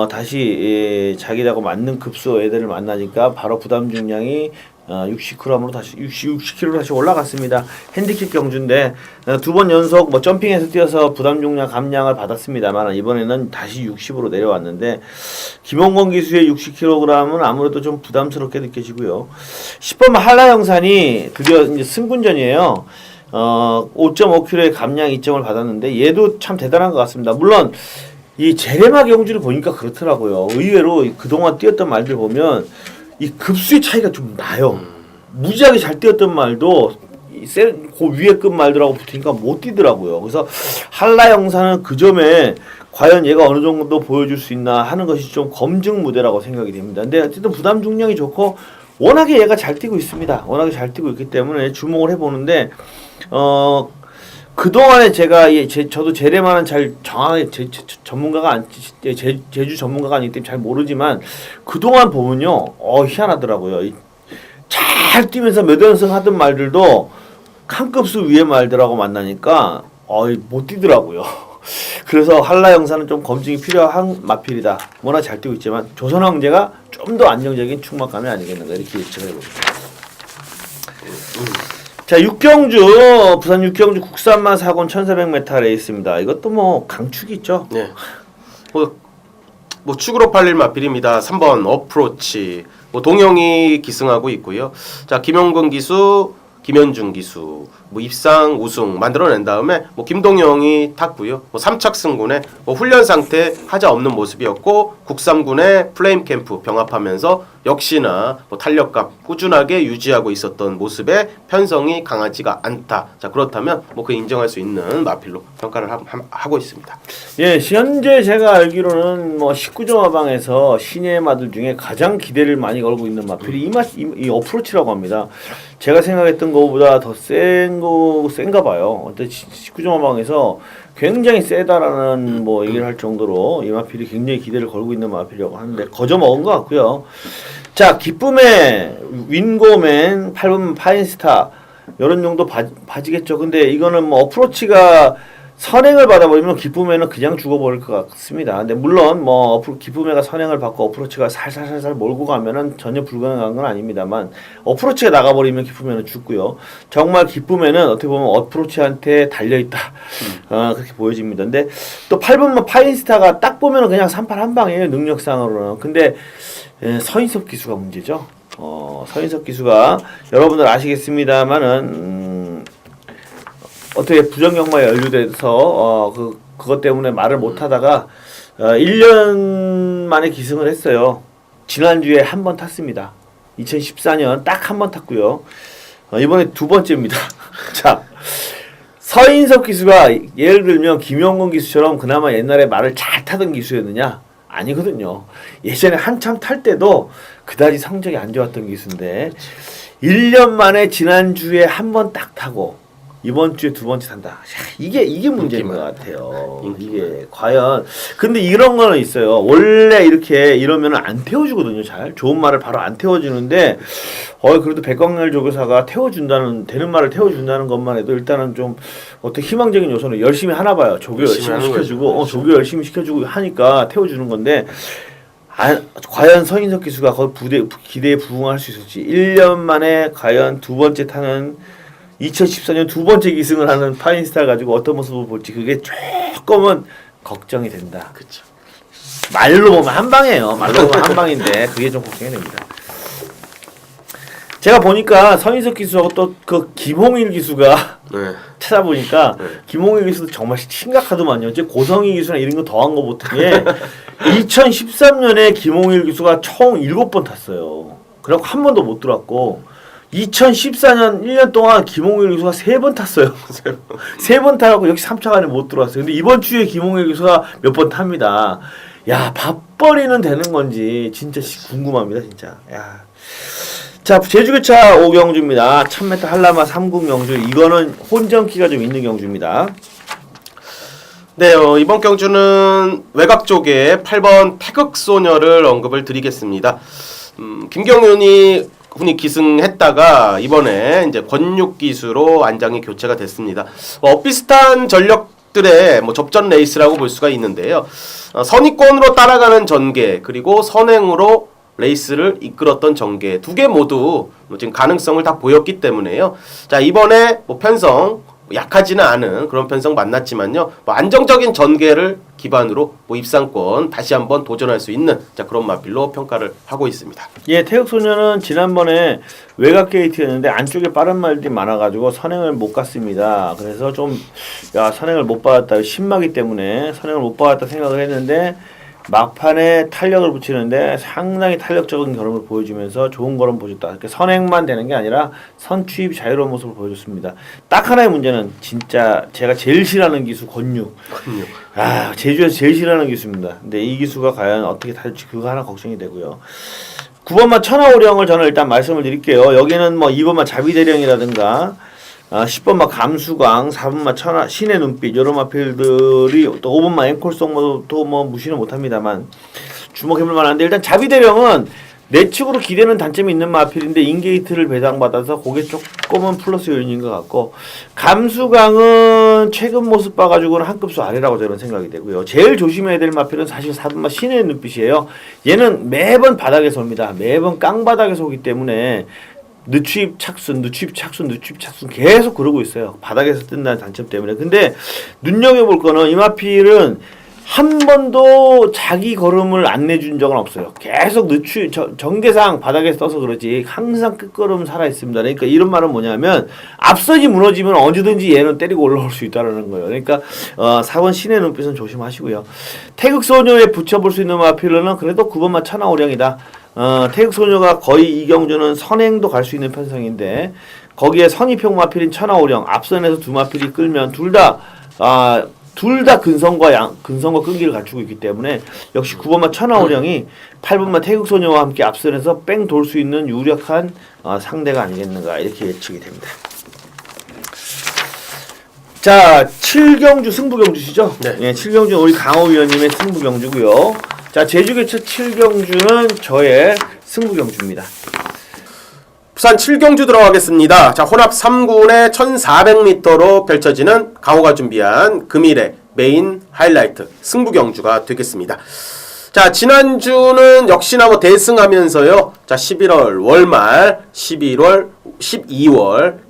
다시 자기하고 맞는 급수 애들을 만나니까 바로 부담 중량이 60g으로 다시 60kg로 다시 올라갔습니다. 핸디캡 경주인데 2번 연속 뭐 점핑해서 뛰어서 부담 중량 감량을 받았습니다만 이번에는 다시 60으로 내려왔는데 김홍건 기수의 60kg은 아무래도 좀 부담스럽게 느껴지고요. 10번 한라영산이 드디어 이제 승군전이에요. 5.5kg의 감량 이점을 받았는데 얘도 참 대단한 것 같습니다. 물론 이 제레마 경주를 보니까 그렇더라고요. 의외로 그동안 뛰었던 말들 보면 이 급수의 차이가 좀 나요. 무지하게 잘 뛰었던 말도 그 위에 급 말들하고 붙으니까 못 뛰더라고요. 그래서 한라 영상은 그 점에 과연 얘가 어느 정도 보여줄 수 있나 하는 것이 좀 검증 무대라고 생각이 됩니다. 근데 어쨌든 부담 중량이 좋고 워낙에 얘가 잘 뛰고 있습니다. 워낙에 잘 뛰고 있기 때문에 주목을 해보는데 그동안에 제가 저도 제레마는 잘 정확하게 전문가가 제주 전문가가 아니기 때문에 잘 모르지만 그동안 보면요 희한하더라고요. 잘 뛰면서 몇 연승 하던 말들도 한 급수 위의 말들하고 만나니까 못 뛰더라고요. 그래서 한라 영사는 좀 검증이 필요한 마필이다. 워낙 잘 뛰고 있지만 조선 황제가 좀 더 안정적인 충만감이 아니겠는가 이렇게 예측을 해봅니다. 자, 육경주 부산 육경주 국산마 사곤 1400m 레이스입니다. 이것도 뭐 강축이 있죠. 네. 뭐 축으로 팔릴 마필입니다. 3번 어프로치. 뭐 동영이 기승하고 있고요. 자, 김용근 기수, 김현중 기수, 뭐 입상 우승 만들어낸 다음에 뭐 김동영이 탔고요. 뭐 3착 승군의 뭐 훈련 상태 하자 없는 모습이었고 국삼군의 플레임 캠프 병합하면서 역시나 뭐 탄력감 꾸준하게 유지하고 있었던 모습에 편성이 강하지가 않다. 자, 그렇다면 뭐 그 인정할 수 있는 마필로 평가를 하고 있습니다. 예, 현재 제가 알기로는 뭐 19점 화방에서 신예의 마들 중에 가장 기대를 많이 걸고 있는 마필이 이 어프로치라고 합니다. 제가 생각했던 것보다 더 센가 봐요. 19점 화방에서 굉장히 세다라는 뭐 얘기를 할 정도로 이 마필이 굉장히 기대를 걸고 있는 마필이라고 하는데 거저 먹은 것 같고요. 자, 기쁨의 윈고맨 8번 파인스타 이런 정도 봐지겠죠. 근데 이거는 뭐 어프로치가 선행을 받아버리면 기쁨에는 그냥 죽어버릴 것 같습니다. 근데 물론 뭐 기쁨에가 선행을 받고 어프로치가 살살살살 몰고 가면은 전혀 불가능한 건 아닙니다만 어프로치가 나가버리면 기쁨에는 죽고요. 정말 기쁨에는 어떻게 보면 어프로치한테 달려있다. 그렇게 보여집니다. 근데 또 8번만 파인스타가 딱 보면은 그냥 38 한 방이에요. 능력상으로는. 근데 서인섭 기수가 문제죠. 서인섭 기수가 여러분들 아시겠습니다만은 어떻게 부정경마에 연루돼서 그것 때문에 말을 못하다가 1년 만에 기승을 했어요. 지난주에 한 번 탔습니다. 2014년 딱 한 번 탔고요. 이번에 두 번째입니다. 자, 서인석 기수가 예를 들면 김영건 기수처럼 그나마 옛날에 말을 잘 타던 기수였느냐? 아니거든요. 예전에 한참 탈 때도 그다지 성적이 안 좋았던 기수인데 1년 만에 지난주에 한 번 딱 타고 이번 주에 두 번째 탄다. 야, 이게 문제인 것 같아요. 이게 과연 근데 이런 거는 있어요. 원래 이렇게 이러면 안 태워주거든요. 잘 좋은 말을 바로 안 태워주는데 그래도 백광열 조교사가 되는 말을 태워준다는 것만 해도 일단은 좀 어떻게 희망적인 요소는 열심히 하나 봐요. 조교 열심히 시켜주고 조교 열심히 시켜주고 하니까 태워주는 건데. 과연 서인석 기수가 거기 기대에 부응할 수 있을지 1년 만에 과연 두 번째 타는 2014년 두 번째 기승을 하는 파인스타를 가지고 어떤 모습을 볼지 그게 조금은 걱정이 된다. 그렇죠. 말로 보면 한 방이에요. 말로 보면 한 방인데 그게 좀 걱정이 됩니다. 제가 보니까 서인석 기수하고 또 그 김홍일 기수가 찾아보니까 김홍일 기수도 정말 심각하더만요. 이제 고성희 기수나 이런 거 더한 거 보더니 2013년에 김홍일 기수가 총 7번 탔어요. 그리고 한 번도 못 들어왔고 2014년 1년 동안 김홍일 기수가 3번 탔어요. 3번 타고 역시 3차 안에 못 들어왔어요. 근데 이번 주에 김홍일 기수가 몇 번 탑니다. 야, 밥벌이는 되는 건지 진짜 궁금합니다, 진짜. 야. 자, 제주교차 5경주입니다. 1000m 한라마 3국 경주. 이거는 혼전기가 좀 있는 경주입니다. 네, 이번 경주는 외곽 쪽에 8번 태극소녀를 언급을 드리겠습니다. 김경윤이 훈이 기승했다가 이번에 이제 권육기수로 안장이 교체가 됐습니다. 비슷한 전력들의 접전 레이스라고 볼 수가 있는데요. 선의권으로 따라가는 전개 그리고 선행으로 레이스를 이끌었던 전개 두 개 모두 지금 가능성을 다 보였기 때문에요. 자, 이번에 편성 약하지는 않은 그런 편성 만났지만요. 안정적인 전개를 기반으로 입상권 다시 한번 도전할 수 있는 그런 마필로 평가를 하고 있습니다. 예, 태극소녀는 지난번에 외곽 게이트였는데 안쪽에 빠른 말들이 많아가지고 선행을 못 갔습니다. 그래서 좀 선행을 못 받았다. 신마기 때문에 선행을 못 받았다 생각을 했는데 막판에 탄력을 붙이는데 상당히 탄력적인 걸음을 보여주면서 좋은 걸음 보여줬다. 그러니까 선행만 되는 게 아니라 선취입 자유로운 모습을 보여줬습니다. 딱 하나의 문제는 진짜 제가 제일 싫어하는 기수 권육. 제주에서 제일 싫어하는 기수입니다. 근데 이 기수가 과연 어떻게 탈지 그거 하나 걱정이 되고요. 9번마 천하오령을 저는 일단 말씀을 드릴게요. 여기는 2번마 자비대령이라든가 10번마 감수광, 4번마 천하 신의 눈빛 이런 마필들이 또 5번마 앵콜송도 무시는 못합니다만 주목해볼 만한데 일단 자비대령은 내측으로 기대는 단점이 있는 마필인데 인게이트를 배당받아서 그게 조금은 플러스 요인인 것 같고 감수광은 최근 모습 봐가지고는 한 급수 아래라고 저는 생각이 되고요. 제일 조심해야 될 마필은 사실 4번마 신의 눈빛이에요. 얘는 매번 바닥에서 옵니다. 매번 깡바닥에서 오기 때문에 늦추입 착순 계속 그러고 있어요. 바닥에서 뜬다는 단점 때문에. 근데 눈여겨볼 거는 이마필은 한 번도 자기 걸음을 안 내준 적은 없어요. 계속 전개상 바닥에서 떠서 그러지 항상 끝걸음 살아있습니다. 그러니까 이런 말은 뭐냐면 앞선이 무너지면 언제든지 얘는 때리고 올라올 수 있다는 거예요. 그러니까 4번 신의 눈빛은 조심하시고요. 태극소녀에 붙여볼 수 있는 마필은 그래도 9번만 천하오령이다. 태극소녀가 거의 이 경주는 선행도 갈 수 있는 편성인데 거기에 선의평 마필인 천하오령 앞선에서 두 마필이 끌면 둘 다 근성과 끈기를 갖추고 있기 때문에 역시 9번마 천하오령이 8번마 태극소녀와 함께 앞선에서 뺑 돌 수 있는 유력한 상대가 아니겠는가 이렇게 예측이 됩니다. 자, 7경주 승부경주시죠? 네. 예, 7경주는 우리 강호 위원님의 승부경주고요. 자, 제주교차 7경주는 저의 승부경주입니다. 부산 7경주 들어가겠습니다. 자, 혼합 3군의 1400m로 펼쳐지는 강호가 준비한 금일의 메인 하이라이트 승부경주가 되겠습니다. 자, 지난주는 역시나 대승하면서요. 자, 11월 월말, 12월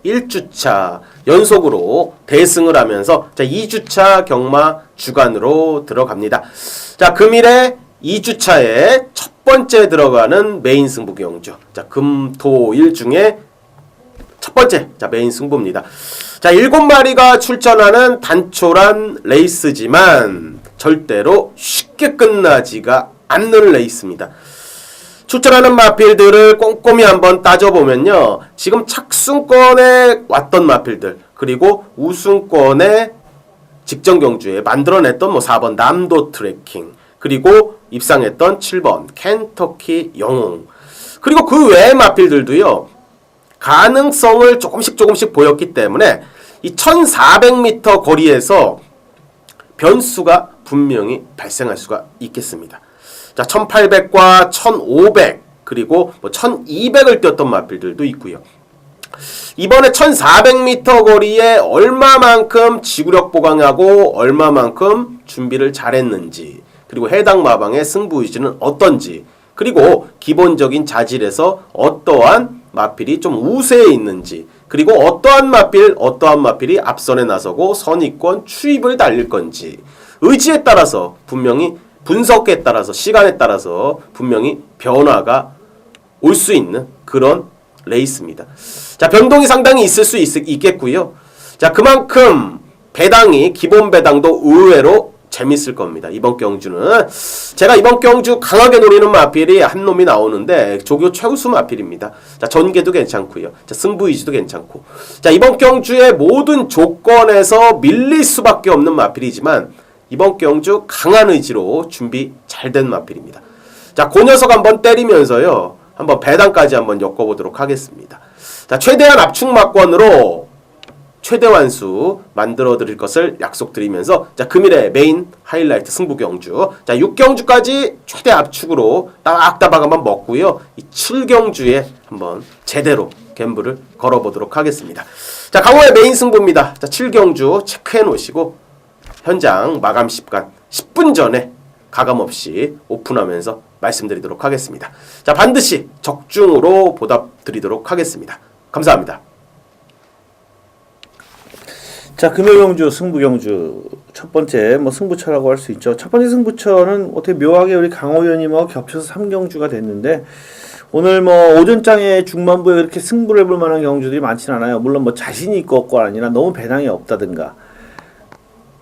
1주차 연속으로 대승을 하면서 자, 2주차 경마 주간으로 들어갑니다. 자, 금일의 2주차에 첫 번째 들어가는 메인 승부 경주. 자, 금, 토, 일 중에 첫 번째 메인 승부입니다. 자, 7마리가 출전하는 단촐한 레이스지만 절대로 쉽게 끝나지가 않는 레이스입니다. 출전하는 마필들을 꼼꼼히 한번 따져보면요. 지금 착순권에 왔던 마필들 그리고 우승권에 직전 경주에 만들어냈던 뭐 4번 남도 트래킹 그리고 입상했던 7번 켄터키 영웅 그리고 그 외의 마필들도요. 가능성을 조금씩 보였기 때문에 이 1400m 거리에서 변수가 분명히 발생할 수가 있겠습니다. 자, 1800과 1500 그리고 뭐 1200을 뛰었던 마필들도 있고요. 이번에 1400m 거리에 얼마만큼 지구력 보강하고 얼마만큼 준비를 잘했는지 그리고 해당 마방의 승부 의지는 어떤지 그리고 기본적인 자질에서 어떠한 마필이 좀 우세해 있는지 그리고 어떠한 마필이 앞선에 나서고 선입권 추입을 달릴 건지 의지에 따라서 분명히 분석에 따라서 시간에 따라서 분명히 변화가 올 수 있는 그런 레이스입니다. 자, 변동이 상당히 있을 수 있겠고요. 자, 그만큼 배당이 기본 배당도 의외로 재밌을 겁니다. 이번 경주는 제가 이번 경주 강하게 노리는 마필이 한 놈이 나오는데 조교 최우수 마필입니다. 자, 전개도 괜찮고요. 자, 승부 의지도 괜찮고. 자, 이번 경주의 모든 조건에서 밀릴 수밖에 없는 마필이지만 이번 경주 강한 의지로 준비 잘 된 마필입니다. 자, 그 녀석 한번 때리면서요. 한번 배당까지 한번 엮어보도록 하겠습니다. 자, 최대한 압축 막권으로 최대 완수 만들어 드릴 것을 약속드리면서 자, 금일의 메인 하이라이트 승부 경주. 자, 6경주까지 최대 압축으로 따박따박 한번 먹고요. 이 7경주에 한번 제대로 갬블을 걸어보도록 하겠습니다. 자, 강호의 메인 승부입니다. 자, 7경주 체크해 놓으시고 현장 마감 시간 10분 전에 가감없이 오픈하면서 말씀드리도록 하겠습니다. 자, 반드시 적중으로 보답드리도록 하겠습니다. 감사합니다. 자, 금요경주, 승부경주 첫 번째 뭐 승부처라고 할 수 있죠. 첫 번째 승부처는 어떻게 묘하게 우리 강호 의원님하고 겹쳐서 3경주가 됐는데 오늘 뭐 오전장에 중반부에 그렇게 승부를 해볼 만한 경주들이 많지는 않아요. 물론 뭐 자신이 있고 없고가 아니라 너무 배당이 없다든가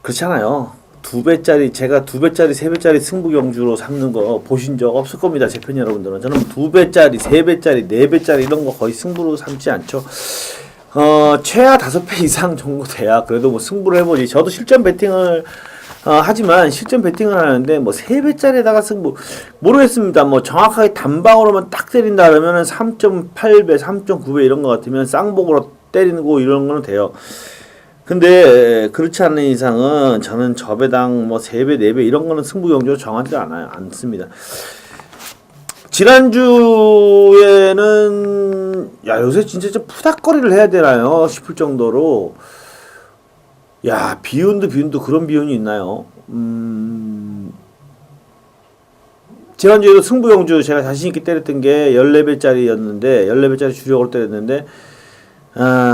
그렇잖아요. 2배짜리 제가 2배짜리 3배짜리 승부 경주로 삼는 거 보신 적 없을 겁니다. 제 팬 여러분들은. 저는 2배짜리 3배짜리 4배짜리 이런 거 거의 승부로 삼지 않죠. 최하 5배 이상 정도 돼야 그래도 뭐 승부를 해보지. 저도 실전 배팅을 하지만 실전 배팅을 하는데 뭐 3배짜리에다가 승부 모르겠습니다. 뭐 정확하게 단방으로만 딱 때린다 그러면은 3.8배 3.9배 이런 거 같으면 쌍복으로 때리는 거 이런 거는 돼요. 근데 그렇지 않는 이상은 저는 저배당 뭐 3배 4배 이런 거는 승부 경주로 정하지 않습니다. 지난주에는 야 요새 진짜 좀 푸닥거리를 해야 되나요 싶을 정도로 야 비운도 그런 비운이 있나요? 지난주에도 승부 경주 제가 자신있게 때렸던 게 14배짜리였는데 14배짜리 주력으로 때렸는데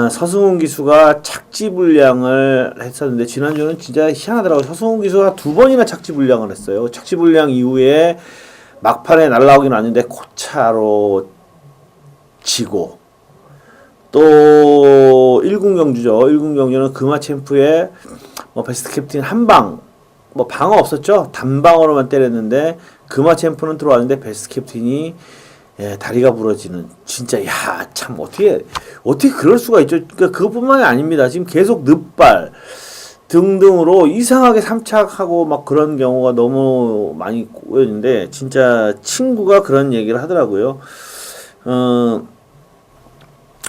서승훈 기수가 착지 불량을 했었는데 지난주는 진짜 희한하더라고요. 서승훈 기수가 2번이나 착지 불량을 했어요. 착지 불량 이후에 막판에 날라오긴 왔는데 코차로 지고 또 1군 경주죠. 1군 경주는 금화 챔프에 뭐 베스트 캡틴 한방 뭐 방어 없었죠. 단방으로만 때렸는데 금화 챔프는 들어왔는데 베스트 캡틴이 다리가 부러지는 진짜 야 참 어떻게 그럴 수가 있죠. 그러니까 그것뿐만이 아닙니다. 지금 계속 늑발 등등으로 이상하게 삼착하고 막 그런 경우가 너무 많이 꼬였는데 진짜 친구가 그런 얘기를 하더라고요.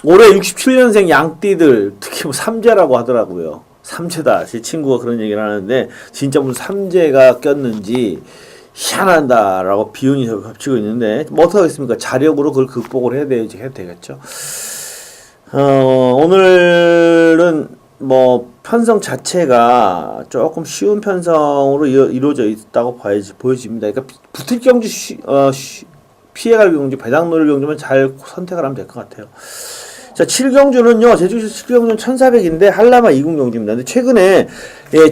올해 67년생 양띠들 특히 뭐 삼재라고 하더라고요. 삼재다. 제 친구가 그런 얘기를 하는데 진짜 무슨 삼재가 꼈는지 희한하다라고 비운이 겹치고 있는데 뭐 어떡하겠습니까? 자력으로 그걸 극복을 해야 되겠죠. 오늘은 뭐 편성 자체가 조금 쉬운 편성으로 이루어져 있다고 보여집니다. 그러니까 붙을 경주 피해갈 경주, 배당 노릴 경주만 잘 선택을 하면 될 것 같아요. 자, 7경주는요, 제주 7경주는 1400인데, 한라마 2군 경주입니다. 근데 최근에,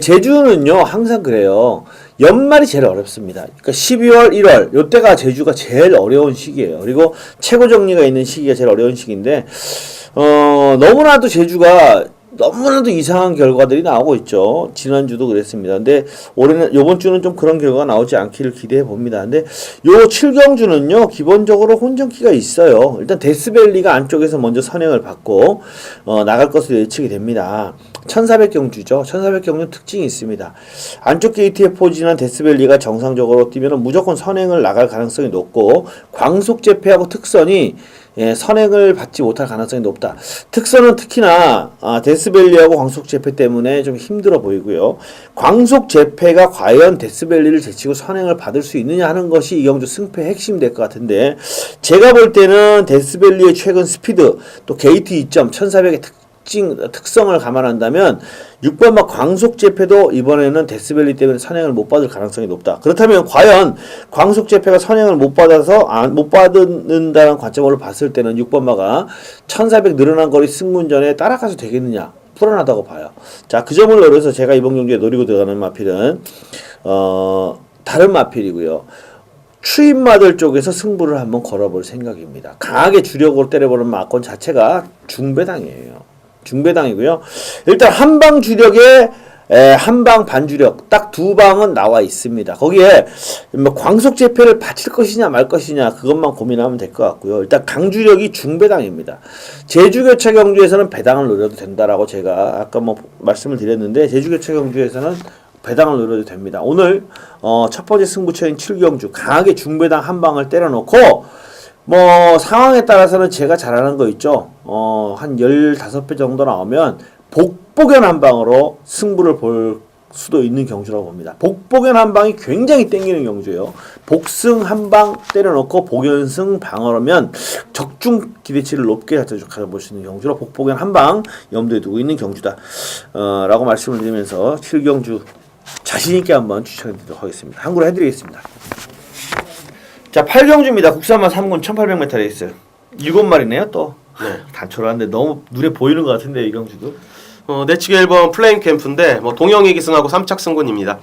제주는요, 항상 그래요. 연말이 제일 어렵습니다. 그러니까 12월, 1월, 요때가 제주가 제일 어려운 시기예요. 그리고 최고 정리가 있는 시기가 제일 어려운 시기인데, 너무나도 제주가 너무나도 이상한 결과들이 나오고 있죠. 지난주도 그랬습니다. 근데 올해는 요번 주는 좀 그런 결과가 나오지 않기를 기대해 봅니다. 근데 요 7경주는요. 기본적으로 혼전기가 있어요. 일단 데스밸리가 안쪽에서 먼저 선행을 받고 나갈 것으로 예측이 됩니다. 1400경주죠. 1400경주 특징이 있습니다. 안쪽 게이트에 포진한 데스밸리가 정상적으로 뛰면 무조건 선행을 나갈 가능성이 높고 광속재패하고 특선이 선행을 받지 못할 가능성이 높다. 특선은 특히나 데스밸리하고 광속재패 때문에 좀 힘들어 보이고요. 광속재패가 과연 데스밸리를 제치고 선행을 받을 수 있느냐 하는 것이 이 경주 승패의 핵심이 될 것 같은데 제가 볼 때는 데스밸리의 최근 스피드 또 게이트 이점 1400의 특성을 감안한다면 6번마 광속재패도 이번에는 데스밸리 때문에 선행을 못 받을 가능성이 높다. 그렇다면 과연 광속재패가 선행을 못 받는다는 관점으로 봤을 때는 6번마가 1400 늘어난 거리 승문전에 따라가서 되겠느냐? 불안하다고 봐요. 자, 그 점을 노려서 제가 이번 경기에 노리고 들어가는 마필은 다른 마필이고요. 추임마들 쪽에서 승부를 한번 걸어볼 생각입니다. 강하게 주력으로 때려보는 마건 자체가 중배당이에요. 중배당이고요. 일단 한방 주력에 한방 반주력 딱 두 방은 나와 있습니다. 거기에 뭐 광속재패를 바칠 것이냐 말 것이냐 그것만 고민하면 될 것 같고요. 일단 강주력이 중배당입니다. 제주교차 경주에서는 배당을 노려도 된다라고 제가 아까 뭐 말씀을 드렸는데 제주교차 경주에서는 배당을 노려도 됩니다. 오늘 첫 번째 승부처인 7경주 강하게 중배당 한 방을 때려놓고 뭐 상황에 따라서는 제가 잘하는 거 있죠. 한 15배 정도 나오면 복복연 한 방으로 승부를 볼 수도 있는 경주라고 봅니다. 복복연 한 방이 굉장히 땡기는 경주예요. 복승 한 방 때려놓고 복연승 방어라면 적중 기대치를 높게 가져볼 수 있는 경주로 복복연 한 방 염두에 두고 있는 경주다. 라고 말씀을 드리면서 7경주 자신있게 한번 추천해 드리도록 하겠습니다. 한구로 해드리겠습니다. 자, 8경주입니다. 국산마 3군 1800m 레이스 7마리네요 또. 단촐한데 너무 눈에 보이는 것 같은데 이 경주도. 내치기 1번 플레인 캠프인데 뭐 동영이 기승하고 3착 승군입니다.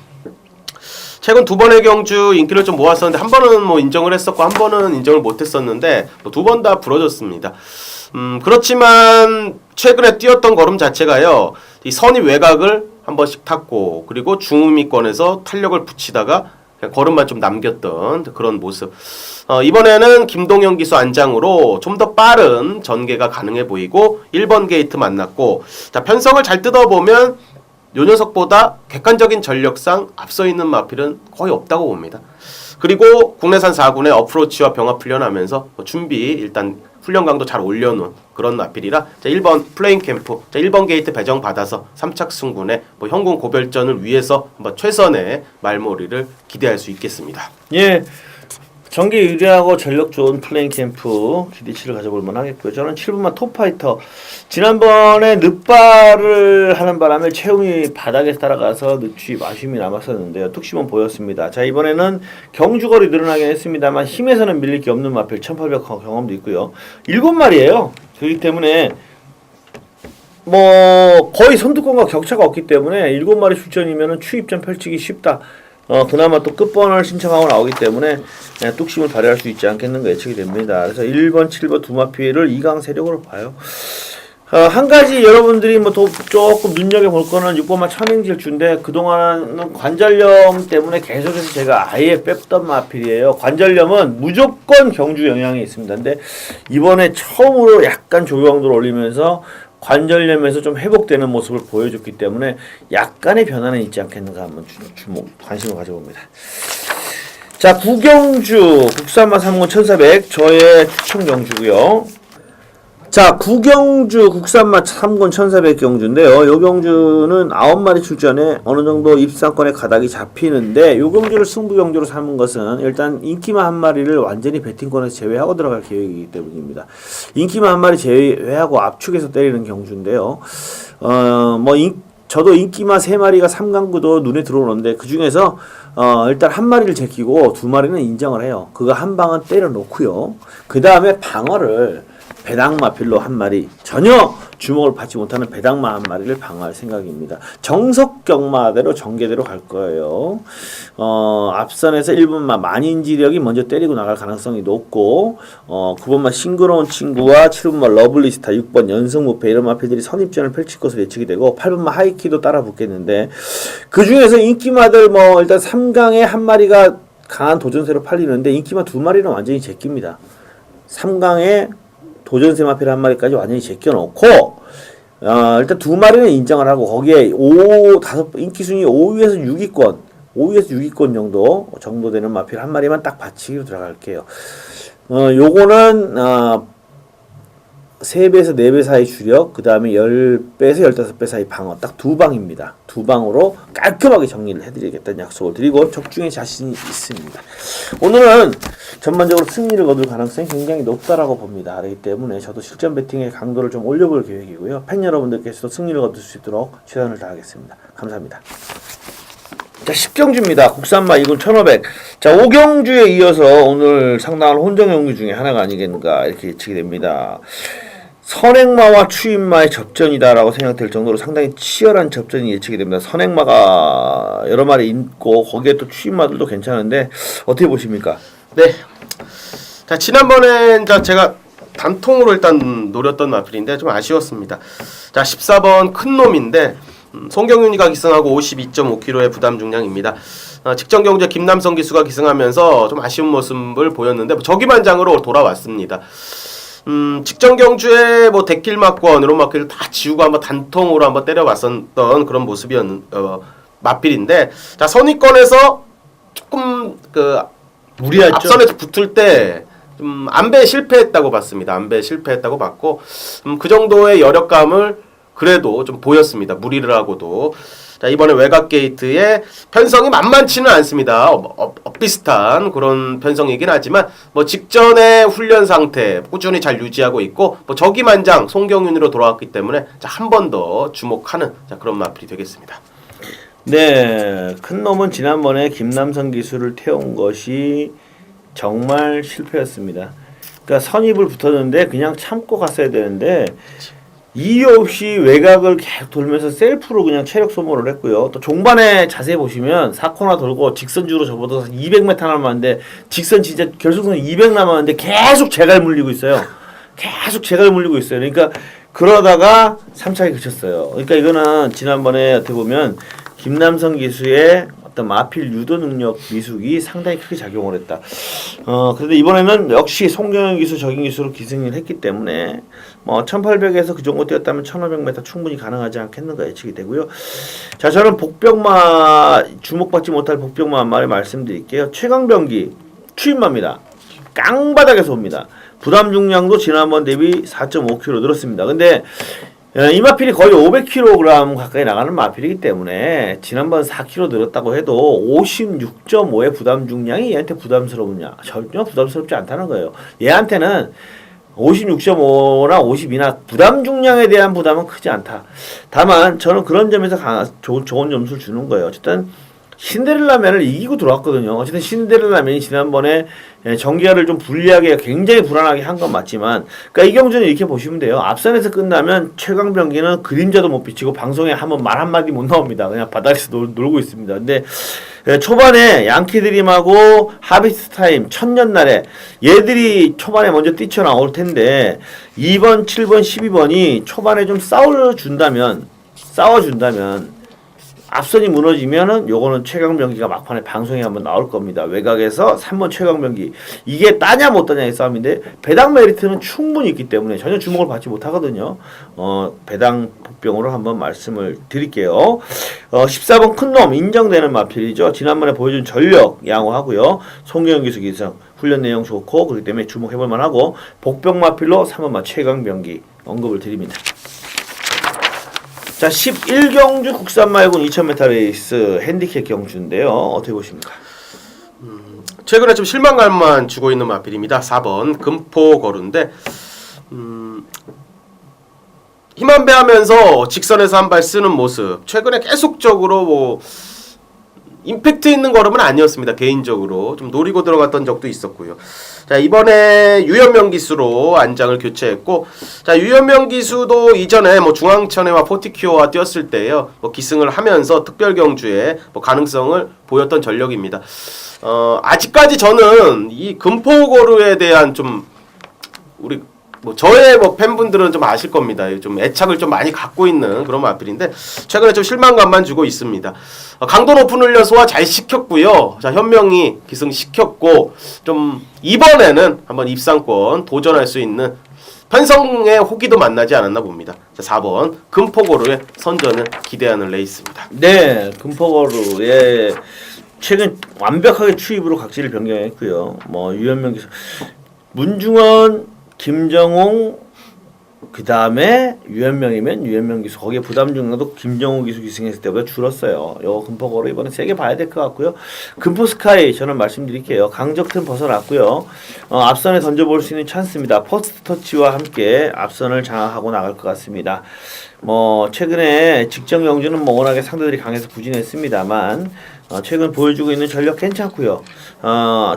최근 두 번의 경주 인기를 좀 모았었는데 한 번은 뭐 인정을 했었고 한 번은 인정을 못했었는데 뭐 두 번 다 부러졌습니다. 그렇지만 최근에 뛰었던 걸음 자체가요. 이 선의 외곽을 한 번씩 탔고 그리고 중후미권에서 탄력을 붙이다가 걸음만 좀 남겼던 그런 모습. 이번에는 김동현 기수 안장으로 좀 더 빠른 전개가 가능해 보이고 1번 게이트 만났고 자 편성을 잘 뜯어보면 요 녀석보다 객관적인 전력상 앞서 있는 마필은 거의 없다고 봅니다. 그리고 국내산 4군의 어프로치와 병합 훈련하면서 준비 일단 훈련 강도 잘 올려놓은 그런 마필이라 자 1번 플레인 캠프 자 1번 게이트 배정 받아서 3착 승군의 뭐 현군 고별전을 위해서 한번 최선의 말머리를 기대할 수 있겠습니다. 예. 전개 유리하고 전력 좋은 플레인 캠프 기대치를 가져볼 만하겠고요. 저는 7분만 톱파이터 지난번에 늑발을 하는 바람에 체움이 바닥에 따라가서 늑취 아쉬움이 남았었는데요. 뚝심은 보였습니다. 자 이번에는 경주거리 늘어나긴 했습니다만 힘에서는 밀릴 게 없는 마필 1800 경험도 있고요. 7마리예요. 그렇기 때문에 뭐 거의 선두권과 격차가 없기 때문에 7마리 출전이면은 추입전 펼치기 쉽다. 그나마 또 끝번을 신청하고 나오기 때문에 뚝심을 발휘할 수 있지 않겠는가 예측이 됩니다. 그래서 1번, 7번 두 마필을 2강 세력으로 봐요. 한 가지 여러분들이 뭐 조금 눈여겨볼 거는 6번마 천행질주인데 그동안은 관절염 때문에 계속해서 제가 아예 뺐던 마필이에요. 관절염은 무조건 경주 영향이 있습니다. 근데 이번에 처음으로 약간 조경도를 올리면서 관절염에서 좀 회복되는 모습을 보여줬기 때문에 약간의 변화는 있지 않겠는가 한번 관심을 가져봅니다. 자, 구경주 국산마 3군 1400 저의 추천 경주고요. 자, 구경주 국산마 3군 1400 경주인데요. 요 경주는 9마리 출전에 어느 정도 입상권의 가닥이 잡히는데 요 경주를 승부 경주로 삼은 것은 일단 인기마 한 마리를 완전히 배팅권에서 제외하고 들어갈 계획이기 때문입니다. 인기마 한 마리 제외하고 압축해서 때리는 경주인데요. 저도 인기마 3마리가 3강구도 눈에 들어오는데 그 중에서 일단 한 마리를 제끼고 2마리는 인정을 해요. 그거 한 방은 때려 놓고요. 그 다음에 방어를 배당 마필로 한 마리, 전혀 주목을 받지 못하는 배당마 한 마리를 방어할 생각입니다. 정석경마대로 전개대로 갈 거예요. 앞선에서 1번마 만인지력이 먼저 때리고 나갈 가능성이 높고 9번마 싱그러운 친구와 7번마 러블리스타, 6번 연승무패 이런 마필들이 선입전을 펼칠 것으로 예측이 되고 8번마 하이키도 따라 붙겠는데 그 중에서 인기마들 뭐 일단 3강에 한 마리가 강한 도전세로 팔리는데 인기마 2마리는 완전히 제낍니다. 3강에 도전세 마필 한 마리까지 완전히 제껴놓고 일단 2마리는 인정을 하고 거기에 5 인기 순위 5위에서 6위권 정도 되는 마필 한 마리만 딱 받치기로 들어갈게요. 요거는 3배에서 4배 사이 주력, 그 다음에 10배에서 15배 사이 방어, 딱 2방입니다. 2방으로 깔끔하게 정리를 해드리겠다는 약속을 드리고 적중에 자신이 있습니다. 오늘은 전반적으로 승리를 거둘 가능성이 굉장히 높다라고 봅니다. 그렇기 때문에 저도 실전 배팅의 강도를 좀 올려볼 계획이고요. 팬 여러분들께서도 승리를 거둘 수 있도록 최선을 다하겠습니다. 감사합니다. 자, 10경주입니다. 국산마 2군 1500. 자, 5경주에 이어서 오늘 상당한 혼정경주 중에 하나가 아니겠는가 이렇게 예측이 됩니다. 선행마와 추임마의 접전이다라고 생각될 정도로 상당히 치열한 접전이 예측이 됩니다. 선행마가 여러 마리 있고 거기에 또 추임마들도 괜찮은데 어떻게 보십니까? 네. 자, 지난번엔 제가 단통으로 일단 노렸던 마필인데 좀 아쉬웠습니다. 자, 14번 큰 놈인데 송경윤이가 기승하고 52.5kg의 부담 중량입니다. 직전 경주에 김남성 기수가 기승하면서 좀 아쉬운 모습을 보였는데 저기만장으로 돌아왔습니다. 직전 경주에 뭐 데킬마권 이런 마필을 다 지우고 한번 단통으로 한번 때려봤었던 그런 모습이었는 마필인데 자, 선위권에서 조금 무리했죠. 앞선에서 붙을 때 좀 안배에 실패했다고 봤습니다. 안배에 실패했다고 봤고 그 정도의 여력감을 그래도 좀 보였습니다. 무리를 하고도. 자, 이번에 외곽 게이트의 편성이 만만치는 않습니다. 비슷한 그런 편성이긴 하지만 뭐 직전의 훈련 상태 꾸준히 잘 유지하고 있고 뭐 저기만장 송경윤으로 돌아왔기 때문에 한 번 더 주목하는 그런 마필이 되겠습니다. 네, 큰 놈은 지난번에 김남성 기수를 태운 것이 정말 실패였습니다. 그러니까 선입을 붙었는데 그냥 참고 갔어야 되는데 이유 없이 외곽을 계속 돌면서 셀프로 그냥 체력 소모를 했고요. 또 종반에 자세히 보시면 4코너 돌고 직선주로 접어들어서 200m 남았는데 직선 진짜 결승선 200 남았는데 계속 제갈 물리고 있어요. 그러니까 그러다가 3차에 그쳤어요. 그러니까 이거는 지난번에 어떻게 보면 김남성 기수의 어떤 마필 유도 능력 미숙이 상당히 크게 작용을 했다. 그런데 이번에는 역시 송경현 기수, 적인 기수로 기승을 했기 때문에 뭐 1800에서 그 정도 뛰었다면 1500m 충분히 가능하지 않겠는가 예측이 되고요. 자, 저는 복병마 주목받지 못할 복병마 한 마리 말씀드릴게요. 최강병기 추임마입니다. 깡바닥에서 옵니다. 부담 중량도 지난번 대비 4.5kg 늘었습니다. 근데 이 마필이 거의 500kg 가까이 나가는 마필이기 때문에 지난번 4kg 늘었다고 해도 56.5의 부담 중량이 얘한테 부담스러우냐? 전혀 부담스럽지 않다는 거예요. 얘한테는 56.5나 52나 부담 중량에 대한 부담은 크지 않다. 다만 저는 그런 점에서 좋은 점수를 주는 거예요. 어쨌든 신데렐라맨을 이기고 들어왔거든요. 어쨌든 신데렐라맨이 지난번에 정기화를 좀 불리하게 굉장히 불안하게 한 건 맞지만 그러니까 이 경주는 이렇게 보시면 돼요. 앞선에서 끝나면 최강병기는 그림자도 못 비치고 방송에 한번 말 한마디 못 나옵니다. 그냥 바닥에서 놀고 있습니다. 근데 초반에 양키드림하고 하비스트 타임 천년날에 얘들이 초반에 먼저 뛰쳐나올 텐데 2번, 7번, 12번이 초반에 좀 싸워준다면 앞선이 무너지면은 요거는 최강병기가 막판에 방송에 한번 나올 겁니다. 외곽에서 3번 최강병기 이게 따냐 못 따냐의 싸움인데 배당 메리트는 충분히 있기 때문에 전혀 주목을 받지 못하거든요. 배당 복병으로 한번 말씀을 드릴게요. 14번 큰놈 인정되는 마필이죠. 지난번에 보여준 전력 양호하고요. 송경현 기수 기승 훈련 내용 좋고 그렇기 때문에 주목해볼 만하고 복병 마필로 3번마 최강병기 언급을 드립니다. 자, 11경주 국산마이군 2000m 레이스 핸디캡 경주인데요. 어떻게 보십니까? 최근에 좀 실망감만 주고 있는 마필입니다. 4번 금포거루인데 힘안배하면서 직선에서 한 발 쓰는 모습 최근에 계속적으로 뭐 임팩트 있는 걸음은 아니었습니다. 개인적으로 좀 노리고 들어갔던 적도 있었고요. 자, 이번에 유현명 기수로 안장을 교체했고, 자, 유현명 기수도 이전에 뭐 중앙천해와 포티키오와 뛰었을 때요, 뭐 기승을 하면서 특별 경주에 뭐 가능성을 보였던 전력입니다. 아직까지 저는 이 금포고르에 대한 좀 우리 뭐 저의 뭐 팬분들은 좀 아실 겁니다. 좀 애착을 좀 많이 갖고 있는 그런 마필인데 최근에 좀 실망감만 주고 있습니다. 강도 높은 훈련 소화 잘 시켰고요. 자, 현명이 기승시켰고 좀 이번에는 한번 입상권 도전할 수 있는 편성의 호기도 만나지 않았나 봅니다. 자, 4번 금포고르의 선전을 기대하는 레이스입니다. 네, 금포거루 예. 최근 완벽하게 추입으로 각지를 변경했고요. 뭐 유현명 기수, 문중원, 김정홍, 그 다음에 유현명이면 유현명 기수, 거기에 부담 중량도 김정호 기수 기승했을 때보다 줄었어요. 요 금포거루 이번에 세게 봐야 될 것 같고요. 금포스카이 저는 말씀드릴게요. 강적튼 벗어났고요. 앞선에 던져볼 수 있는 찬스입니다. 퍼스트 터치와 함께 앞선을 장악하고 나갈 것 같습니다. 뭐 최근에 직전 경주는 뭐 워낙에 상대들이 강해서 부진했습니다만 최근 보여주고 있는 전력 괜찮고요.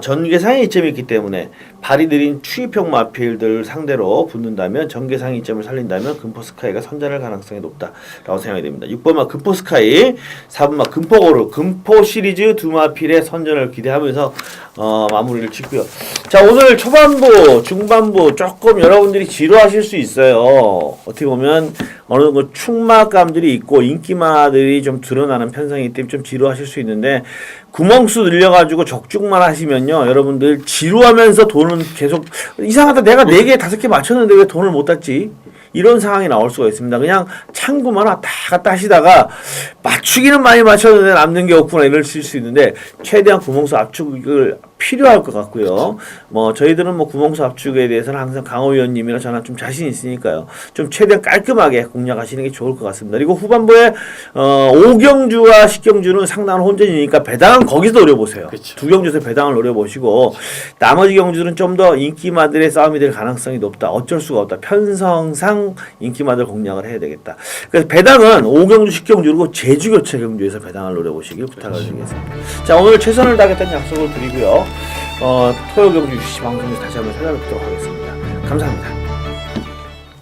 전개상의 이점이 있기 때문에 발이 느린 추입형 마필들 상대로 붙는다면 전개상의 이점을 살린다면 금포스카이가 선전할 가능성이 높다라고 생각이 됩니다. 6번마 금포스카이, 4번마 금포고르, 금포 시리즈 두 마필의 선전을 기대하면서 마무리를 짓고요. 자, 오늘 초반부, 중반부 조금 여러분들이 지루하실 수 있어요. 어떻게 보면 어느 정도 충마감들이 있고 인기마들이 좀 드러나는 편성이기 때문에 좀 지루하실 수 있는데 구멍수 늘려가지고 적중만 하시면요, 여러분들 지루하면서 돈은 계속 이상하다, 내가 4개 5개 맞췄는데 왜 돈을 못 땄지? 이런 상황이 나올 수가 있습니다. 그냥 창구만 왔다 갔다 하시다가 맞추기는 많이 맞췄는데 남는 게 없구나 이러실 수 있는데 최대한 구멍수 압축을 필요할 것 같고요. 뭐 저희들은 뭐 구멍수 압축에 대해서는 항상 강호 위원님이나 저나 좀 자신 있으니까요. 좀 최대한 깔끔하게 공략하시는 게 좋을 것 같습니다. 그리고 후반부에 5경주와 10경주는 상당한 혼전이니까 배당은 거기서 노려보세요. 그쵸. 두 경주에서 배당을 노려보시고 나머지 경주는 좀 더 인기마들의 싸움이 될 가능성이 높다. 어쩔 수가 없다. 편성상 인기마들 공략을 해야 되겠다. 그래서 배당은 5경주, 10경주고 제주교체 경주에서 배당을 노려보시길 부탁을 드리겠습니다. 자, 오늘 최선을 다하겠다는 약속을 드리고요. 토요 경주 UCC 방송에서 다시 한번 찾아뵙도록 하겠습니다. 감사합니다.